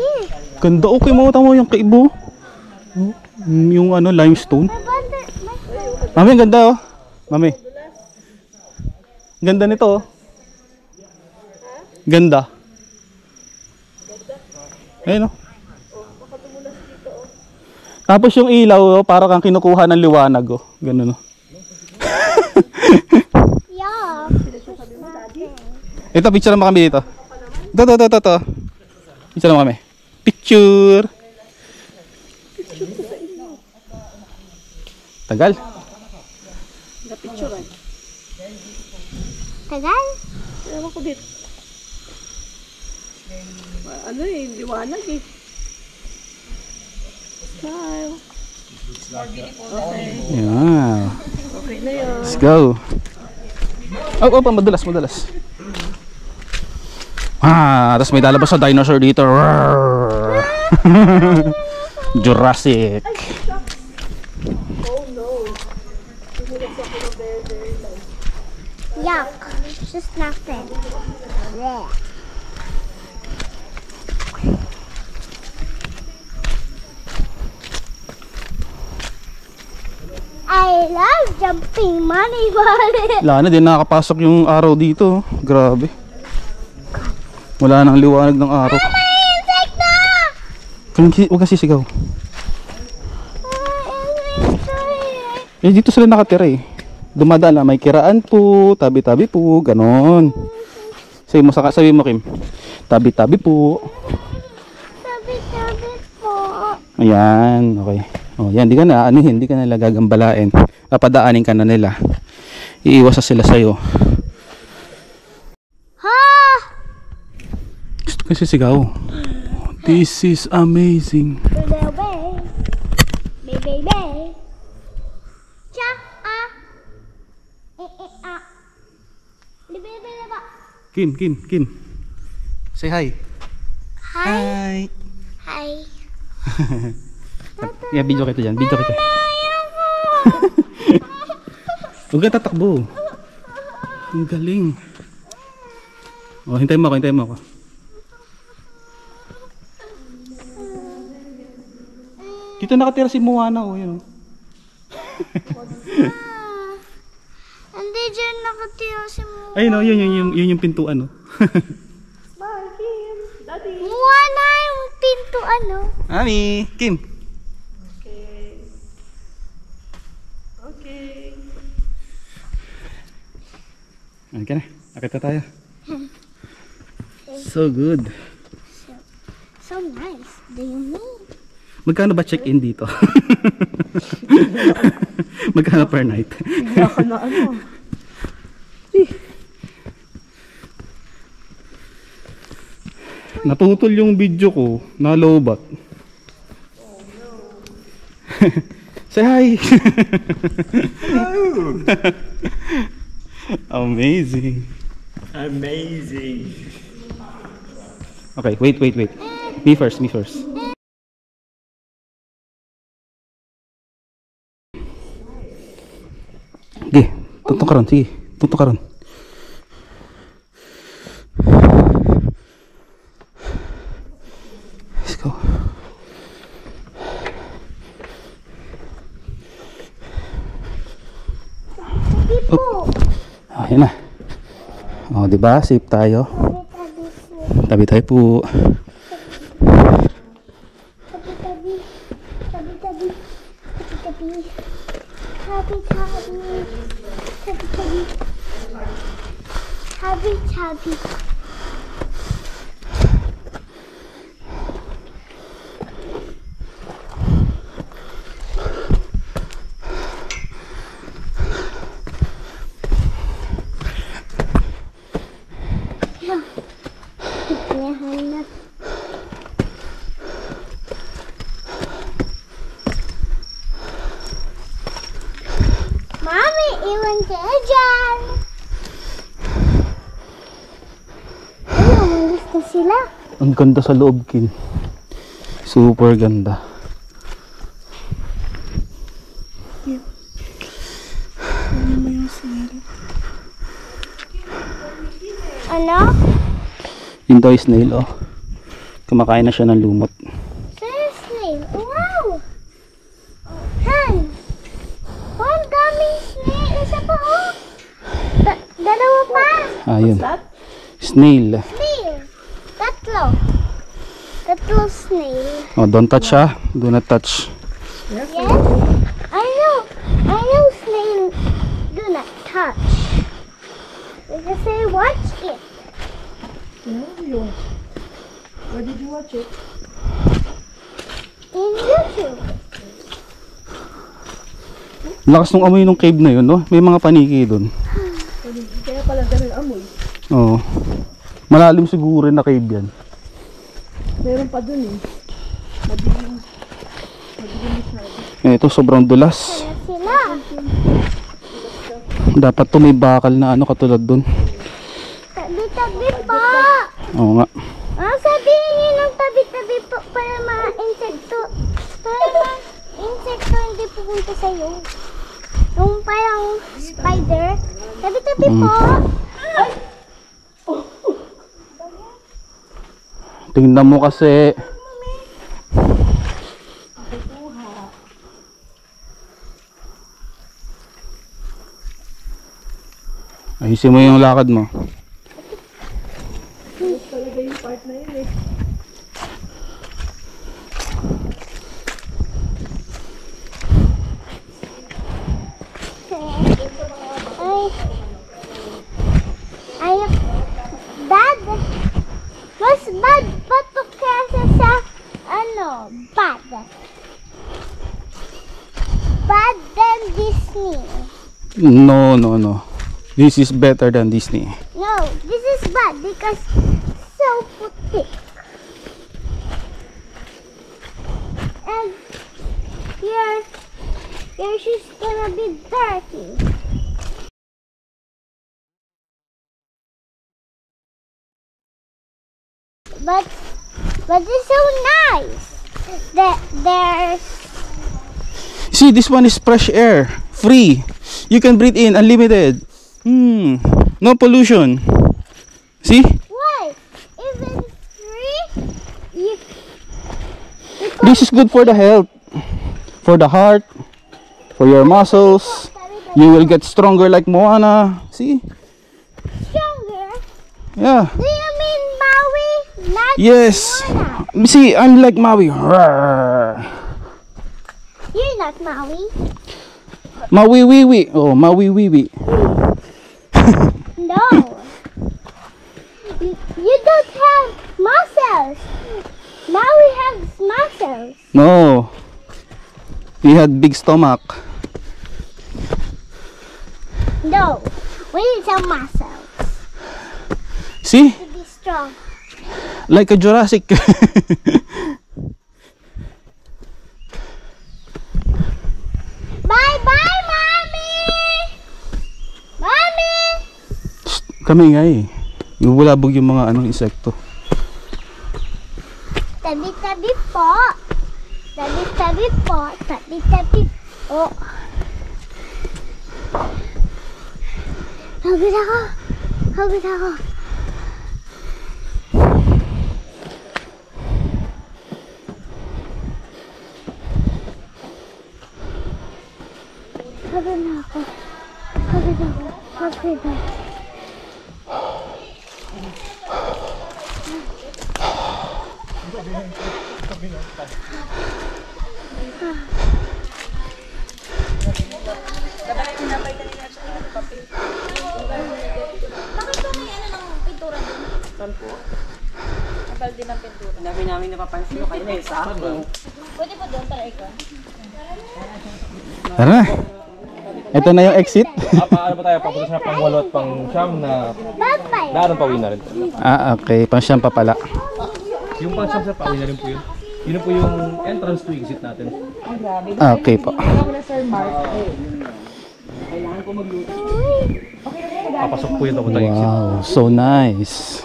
Ganda, okay mo tamo yung kaibo. Oh, yung ano limestone. Mami, ang ganda oh. Mami. Ganda nito oh. Ganda. Ayun o. Tapos yung ilaw, para kang kinukuha ng liwanag o. Ganun o. Yeah. Ito, picture naman kami dito. Ito. Picture naman kami. Picture. Tagal. Tagal? Ewan ko dito. Ano eh, liwanag eh. Smile. Yeah. Okay na yun. Let's go. Oh, madulas. Tapos may lalabas sa dinosaur dito. Jurassic. Oh no. Yuck. Just nothing. Yeah. I love jumping money. Wala na, din nakakapasok yung araw dito. Grabe. Wala nang liwanag ng araw. Huwag kasi sigaw. Eh, dito sila nakatira eh. Dumadaan lang, may kiraan po, tabi-tabi po, ganon. Sabi mo Kim, tabi-tabi po. Tabi-tabi po. Ayan, okay. O yan, di ka na anihin, di ka nila gagambalain. Papadaanin ka na nila. Iiwas sila sa'yo. Ha! Gusto kasi sigaw. This is amazing. Baby. Cha ah. Ah. Baby. Kim. Say hi. Hi. Hi. Hi. Yeah, video kita dyan. Huwag ka tatakbo. Ang galing. Oh, hintayin mo ako. Dito nakatira si Moana, oh, yun. Hindi dyan nakatira si Moana. Ayun, oh, yun yung pintuan, oh. Moana yung pintuan, oh. Mami, Kim. Okay. Ano ka na? Nakita tayo. So good. So nice. Do you mean? Magkano ba check-in dito? Magkano per night? Hindi ako na ano. Naputol yung video ko. Nalobat. Oh no. Say hi! Amazing. Okay, wait. Me first. Sige, tutok ka ron. Let's go. Oh, yan na. Oh, diba? Safe tayo. Tabi-tabi po. Tabi. Mami, iwan kayo dyan. Umalis na sila. Ang ganda sa loob, Kin. Super ganda. Ano? Yung toy snail, oh. Kumakain na siya ng lumot. Snail. Wow! Han! Ang daming snail. Isa pa, oh. Dalawa pa. Ayun. Snail. Snail. Tatlo. little snail. Oh, don't touch ha. Do not touch. Yes? I know snail do not touch. Because I watch it. Yeah, you watch. Where did you watch it? In YouTube. Lakas ng amoy ng cave na yun, no? May mga paniki doon. Kaya pala ganun amoy. Oo. Malalim siguro na cave yan. Meron pa dun eh. Madilim. Ito, sobrang dulas. Ano sila? Dapat to may bakal na ano katulad doon. Tabi-tabi pa. Oo nga. Sabihin niyo ng tabi-tabi po para mga insekto. Para mga insekto hindi pupunta sa'yo. Yung parang spider. Tabi-tabi po. Ay! Tingnan mo kasi. Ayusin mo yung lakad mo. Talaga yung part na yun eh. Bad. Mas bad pa to kesa sa bad. Bad than Disney. No. This is better than Disney. No, this is bad because so thick. And your shoes gonna be dirty. But it's so nice. There's See, this one is fresh air. Free. You can breathe in, unlimited. No pollution. See? why even free. This is good for the health. For the heart. For your muscles. You will get stronger like Moana. See? Stronger. Yeah. Do you mean Maui? Not Yes. Moana. See, I'm like Maui. Roar. You're not Maui. Maui wee wee. Oh, Maui wee wee. No. You don't have muscles. Maui has muscles. No. He had big stomach. No. We need some muscles See? to be strong. Like a Jurassic. Bye-bye, Mommy! Mommy! Kami nga eh. Bubulabog yung mga insekto. Tabi-tabi po. Tabi-tabi po. Tabi-tabi po. Hagod ako. Hagod ako. Hagod na ako. Hagod ako. Hagod ako. Ang dami namin napapansin ko kayo na yung sa akin. Tara na. Ito na yung exit. Ano ba tayo? Papunta sa pang-walo at pang-siyam na Bye-bye. daan pauwi na rin. Okay. Pang siyam pa pala. Yung pang-siyam sa pauwi na rin po yun. Yun po yung entrance to exit natin. Okay po. Papasok po yun ako ng exit. Wow. So nice.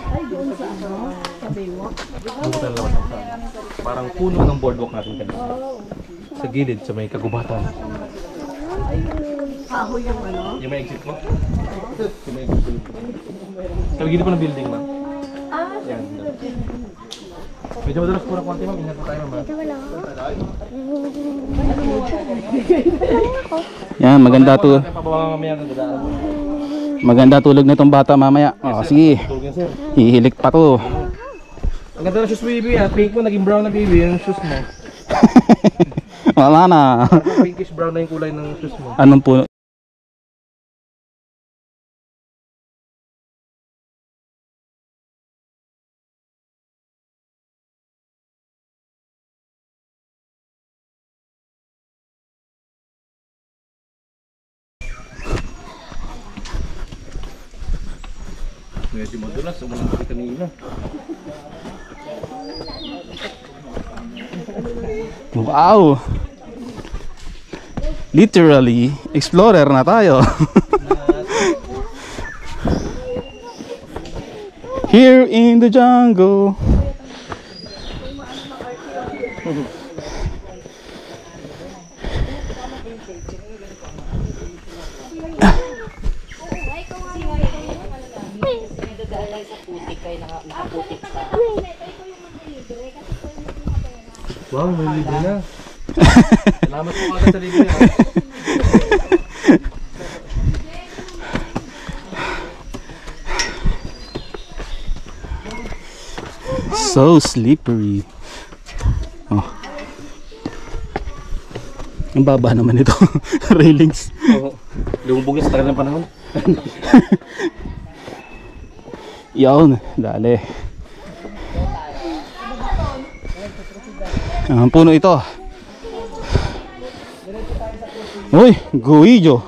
Bukutan lang ako sa parang puno ng boardwalk natin kanina. Sa gilid, sa may kagubatan. Yung may exit mo? Yung may exit mo. Sa gilid po ng building, ma'am. Yan. Medyo madalas po ng konti, ma'am. Ingat po tayo, ma'am. Yan, maganda to. Pababa mamaya ng dadaan. Maganda tulog na tong bata mamaya. Oh, sige. Tulog yan, sir. Hihilik pa to. Ang ganda ng shoes mo, baby. Pink mo, naging brown na, baby. Yung shoes mo. Wala na. Pinkish brown na yung kulay ng shoes mo. Anong puno? Medyo madulas, umalang kami kanina. Wow! Literally, explorer na tayo. Here in the jungle. Wow, may libre na. Salamat po agad sa libre. So slippery. Oh. Ang baba naman ito. Railings. Oo. Lumubog sa tagal ng panahon. Yawn, dali. Ang puno ito. Uy, guijo.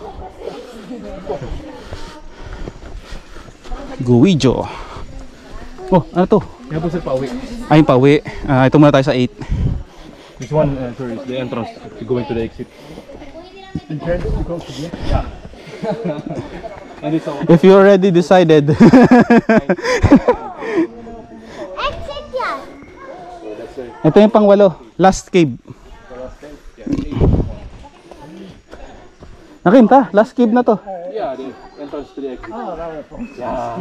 Guijo. Oh, ano to? Yan po sir, pauwi. Ay, pauwi. Ito muna tayo sa 8. This one, sir, is the entrance to go into the exit. Entrance to go to the exit? Yeah. And it's all... If you already decided. Exit yan. Ito yung pang-8. Last cave. Nakinta, last cave na to. Yeah, the entrance to the exit. Yeah.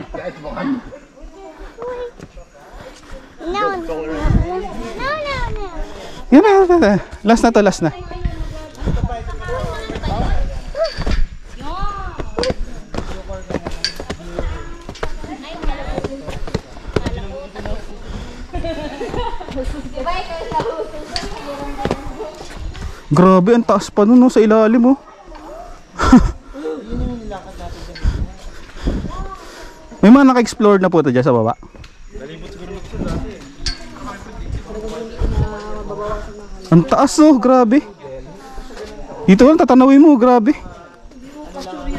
No. Yun na. Last na to, last na. Grabe, ang taas pa nun, no, sa ilalim, oh. May mga naka-explore na po ito dyan sa baba. Ang taas, oh, grabe. Dito lang tatanawin mo, grabe.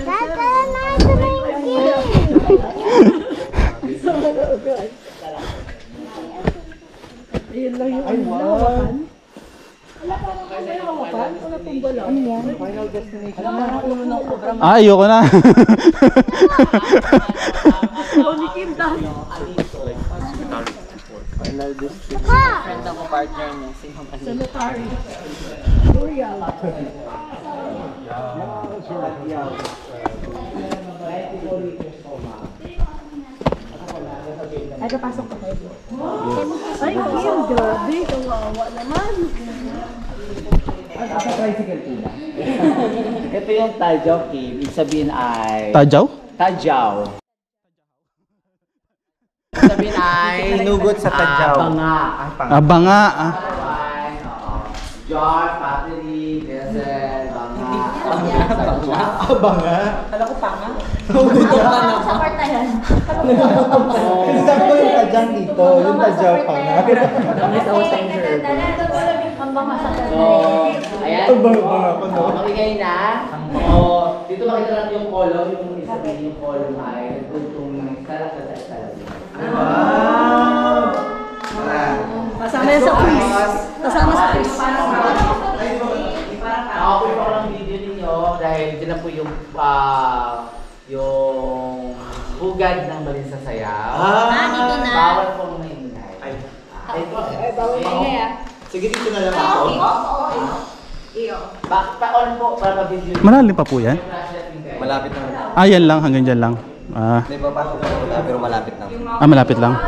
Tara na ito na yung Ayun lang yung hawakan. Ah, ayoko na. Ay, kapasok ka kayo. Ay, Kim, grabe. Kawawa naman. Sa tricycle pila. Ito yung Tajaw Cave. Ibig sabihin ay... Tajaw? Tajaw. Ibig sabihin ay... Hinugot sa Tajaw. Banga. Banga. Jar, pottery, vessel, banga. Banga? Kala ko panga. Sa part na yan. Kasi sabi ko yung Tajang dito, yung Tajaw pa nga. Ang mga masakit. So, ayan. Banga pa no. Makikay na. So, dito makita natin yung column. Yung isa din yung column ay nagtutong sa salamin. Kasama yan sa quiz. Kasama sa quiz. Nakakuha ko lang video ninyo dahil dyan na po yung bugad ng Balinsa Sayaw. Dito na. Bawal po mga ingay. Bawal ingay ah. Sige, dito na lang ako. Pa-on po para ma-video nyo. Malalim pa po yan. Malapit na. Ah, yan lang, hanggang dyan lang. Hindi ba pasok na pero malapit na. Malapit lang.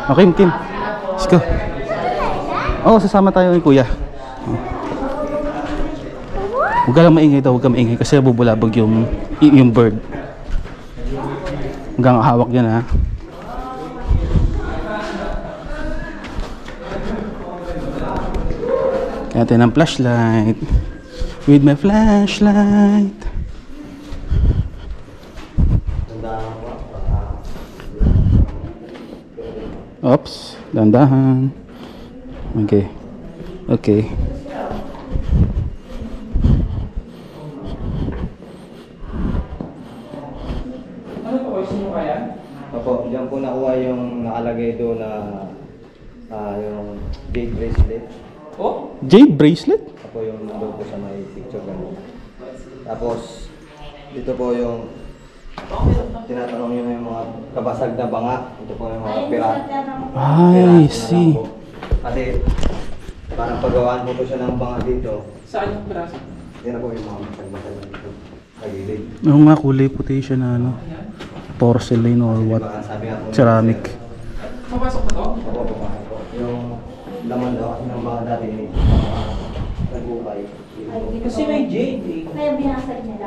Okay, Kim. Let's go. Oo, sasama tayo ni Kuya. Huwag ka lang maingay daw, huwag ka maingay kasi bubulabog yung bird. Huwag kang hawak yan, ha. Natin ang flashlight. With my flashlight. Oops, dandahan. Okay. Okay. Opo, diyan po nakuha yung nakalagay doon na yung jade bracelet. Jade bracelet? Opo, yung nandun po sa may picture ganun. Tapos, dito po yung tinatanong nyo yung mga kabasag na banga. Ito po yung mga I see. Kasi, parang paggawaan po siya ng banga dito. Saan yung braso? Yan na po yung mga basag na dito. Sa gilid. Yung mga kulay puti siya na ano. Porcelain or what? Sabi nga po, Ceramic. Papasok na to? Opo, pumasok po. Yung laman daw kasi ng banga dati ni nagukay. Kasi may jade eh. Kaya binasag nila.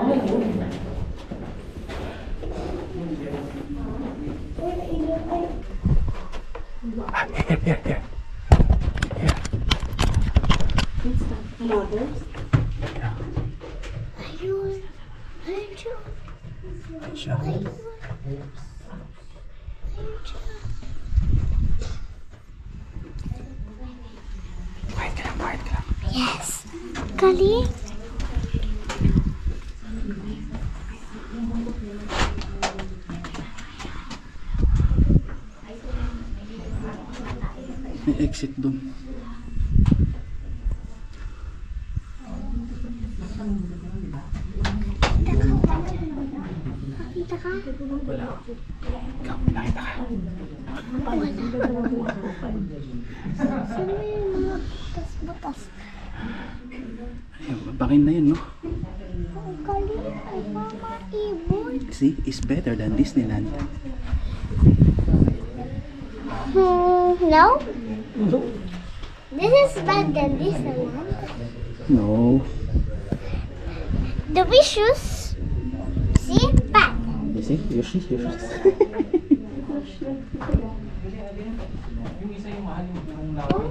Ayun. Ayun siya. Ayun. Quiet ka lang. Yes. Galing. May exit doon. Nakita ka? Ikaw, nakita ka. Saan mo yung mga butas-butas? Ayun, babakin na yun, no? Ang galing. Ay, mama, ibon. See, it's better than Disneyland. No? This is bad than Disneyland. No. The wishes. See? Bad. You see? Your shoes. Yung isa yung mahal yung laway.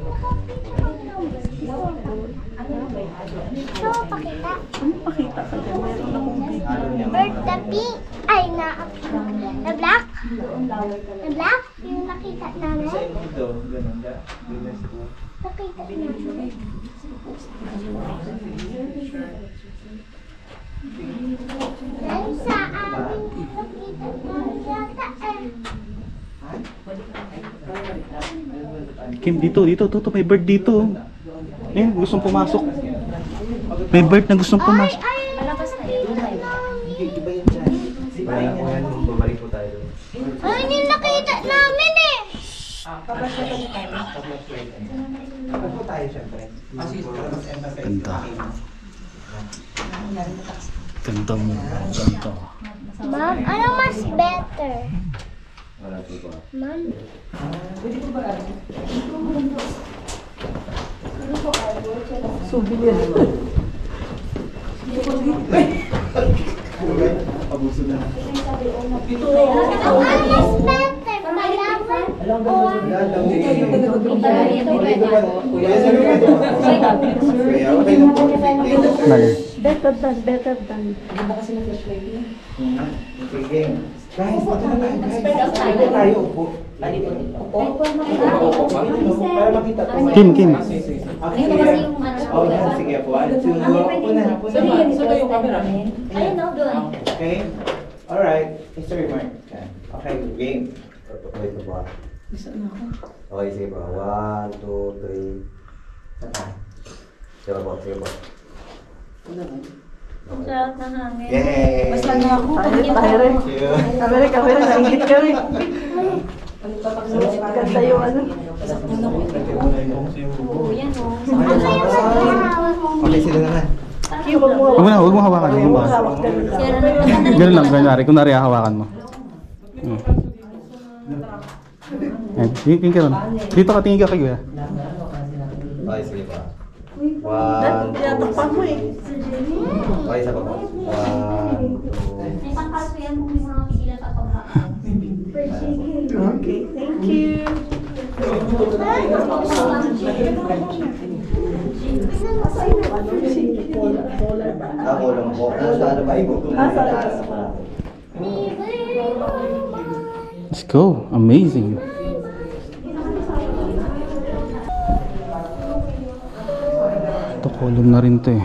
So, pakita. Pakita ka dyan. Meron akong bird the pink. Ay, na black. Na black. Yung nakita namin. Nakita namin. Dahil sa amin, nakita namin yata Kim, dito. May bird dito. Ayun, gustong pumasok. May bird na gustong pumasok. Ay, nakita namin. Kaya po yan, babalik po tayo. Ay, yung nakita namin eh. Tapos po tayo siyempre. Ganda. Ganda mo. Ganda. Ma'am, ano mas better? Wala po ba? Ma'am. Abuso na. Ano mas better? Palawan or... Better than. Sige. Guys, tayo. Upo. Para makita po. Kim. Sige po. Upo na. Saan yung camera? Ayun, no, doon. Okay? Alright. Mr. Mark. Okay, game. Wait po ba? Okay, sige po. 1, 2, 3. Sige po. Sarap na hangin. Yay! Basta na ako. Tayo rin. Camera, naingit ka rin. Ganda yung ano. Oo, yan o. Okay, sila naman. Huwag mo hawakan. Huwag mo hawakan. Ganun lang, ganyan. Kunwari, hawakan mo. Tingin ka ron. Dito ka, tingin ka kayo. Okay, sige pa. 1, 2, Tinatakpan mo eh. okay, isa pa po. 1, 2, May pangkaso yan kung may mga sila papabaka. Okay, thank you. Ako lang po. Nasa ano ba ibo? Let's go. Amazing. Ito, column na rin to eh.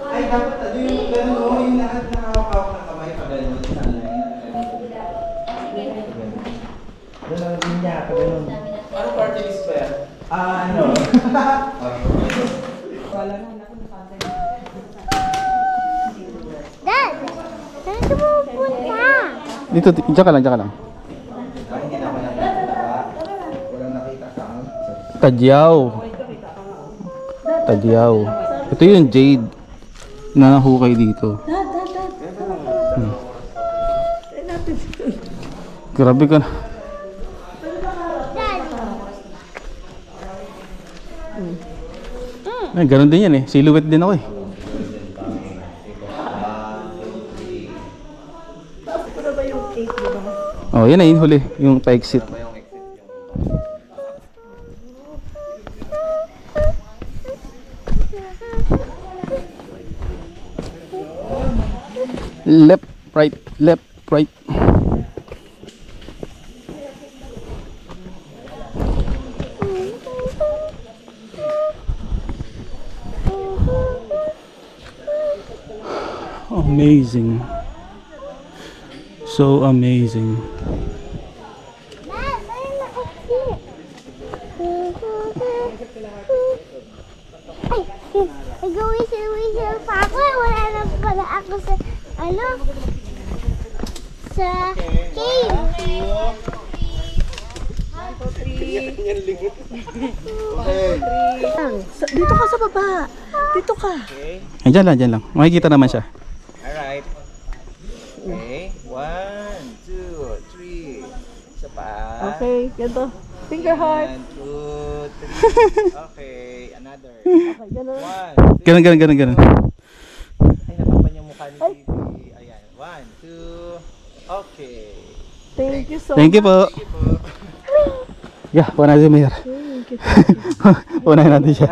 Ay, dapat ano yung gano'n o, yung lahat nakakawak ng kamay pa gano'n. Doon ang linya, pa gano'n. Ano party list ba yan? Ano? Dad! Saan ka pupunta? Dito, dyan ka lang, dyan ka lang. Ay, hindi na ako nakita. Walang nakita sa akin. Tadyaw. Tadyaw. Ito yung jade na nahukay dito. Grabe ka na. Ay, ganun din yan eh. Silhouette din ako eh. Oh, yan na yung huli. Yung pa-exit. Left, right, left, right. Amazing. So amazing. Dad, ayun na kasi. Ay, nag-whistle pa ako. Wala na pala ako sa, ano, sa cave. Dito ka sa baba. Dito ka. Ay, dyan lang, dyan lang. Makikita naman siya. Alright. Okay. 1, 2, 3. Isa pa. Okay, ganito. Finger heart. 1, 2, 3. Okay, another. Okay, ganun. 1, 2. Ganun, ganun, ganun, ganun. Ay, nakapan yung mukha ni Bibi. Ayan. 1, 2. Okay. Thank you so Thank you po. Sige po. Yeah, punan natin si Mayor. Punahin natin siya.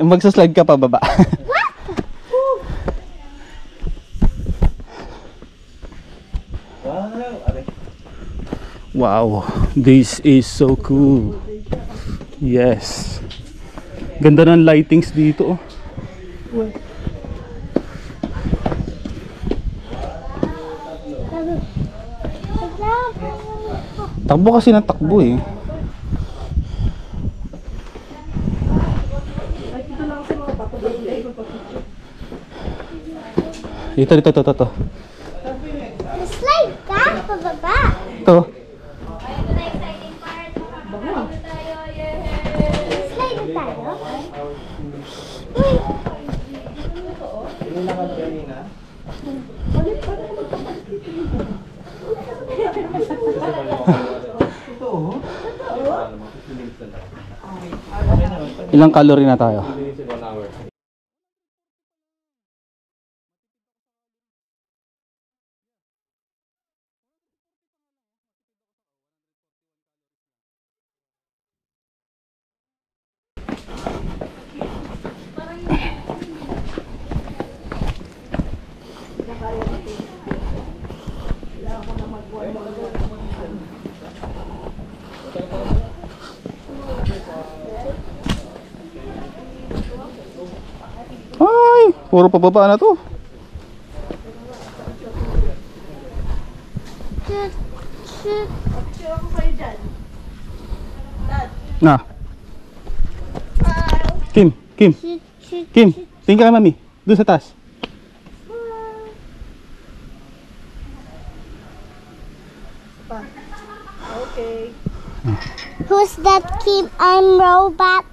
Magsaslide ka pa baba. Wow, this is so cool. Yes. Ganda ng lightings dito. Takbo kasi ng takbo eh. Ito. Slide ka, pababa. Ito. Slide tayo. Ilang calorie na tayo? Ay, puro pababa na to. Na. Kim. Tingin ka kay mami. Doon sa taas. Okay. Who's that Kim? I'm robot.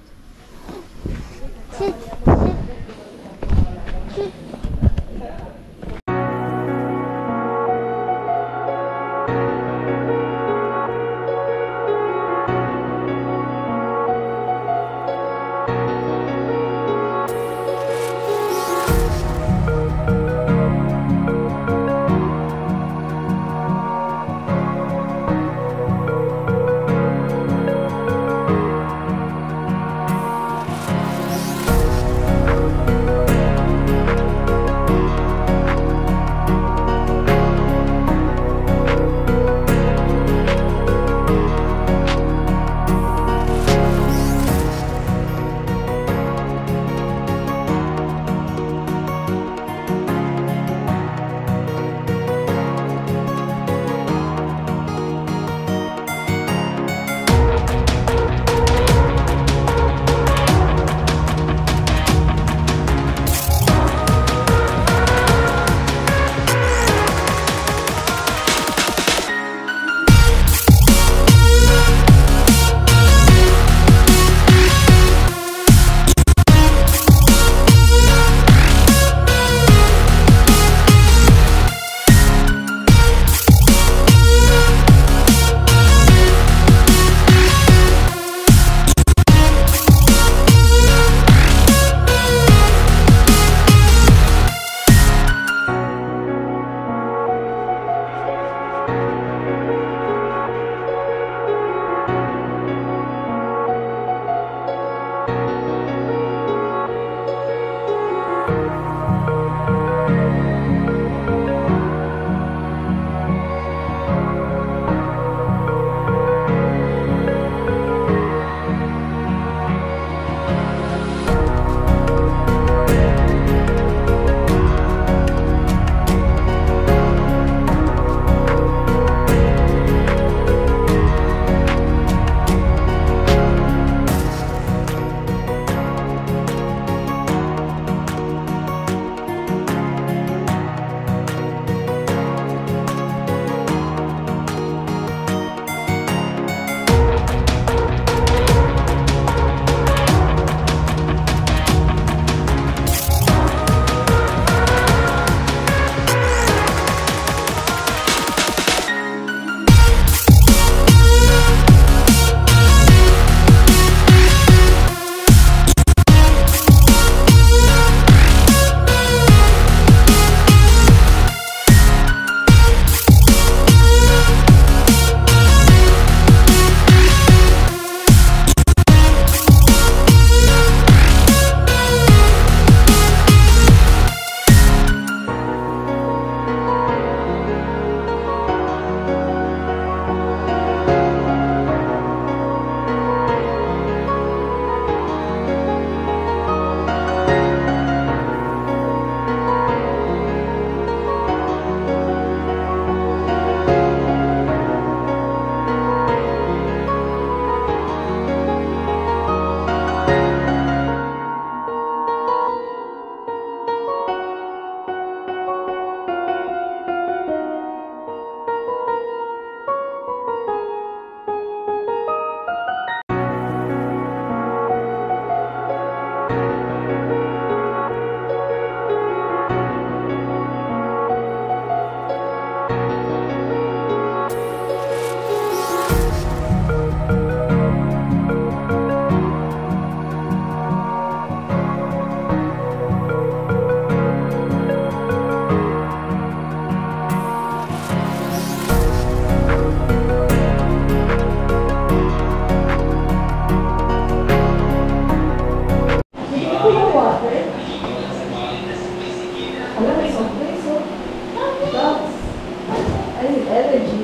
Ay, energy.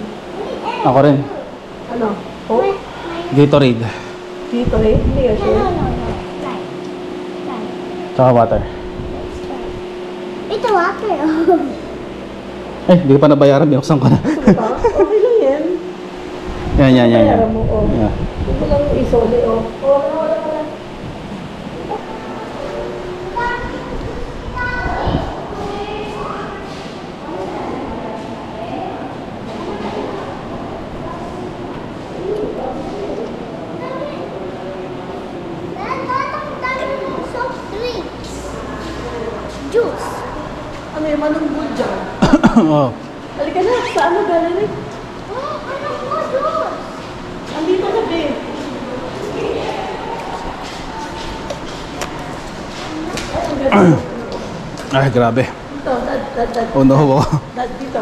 Ako rin. Ano? Oh? Gatorade. Dito eh? Hindi ka sure? Tsaka water. Ito water. Eh, hindi ko pa nabayaran. Binuksan ko na. Okay lang yan. Yan. Bayaran mo, oh. Yeah. Ito lang yung isole, oh. Oh, wala. Soft drinks. Juice. Ano yung manunggod dyan? Oh. Halika na, sa ano galing? Oh, ano po juice? Andito na, babe. Ay, grabe. Dito, dad. Oh no. Dad, dito.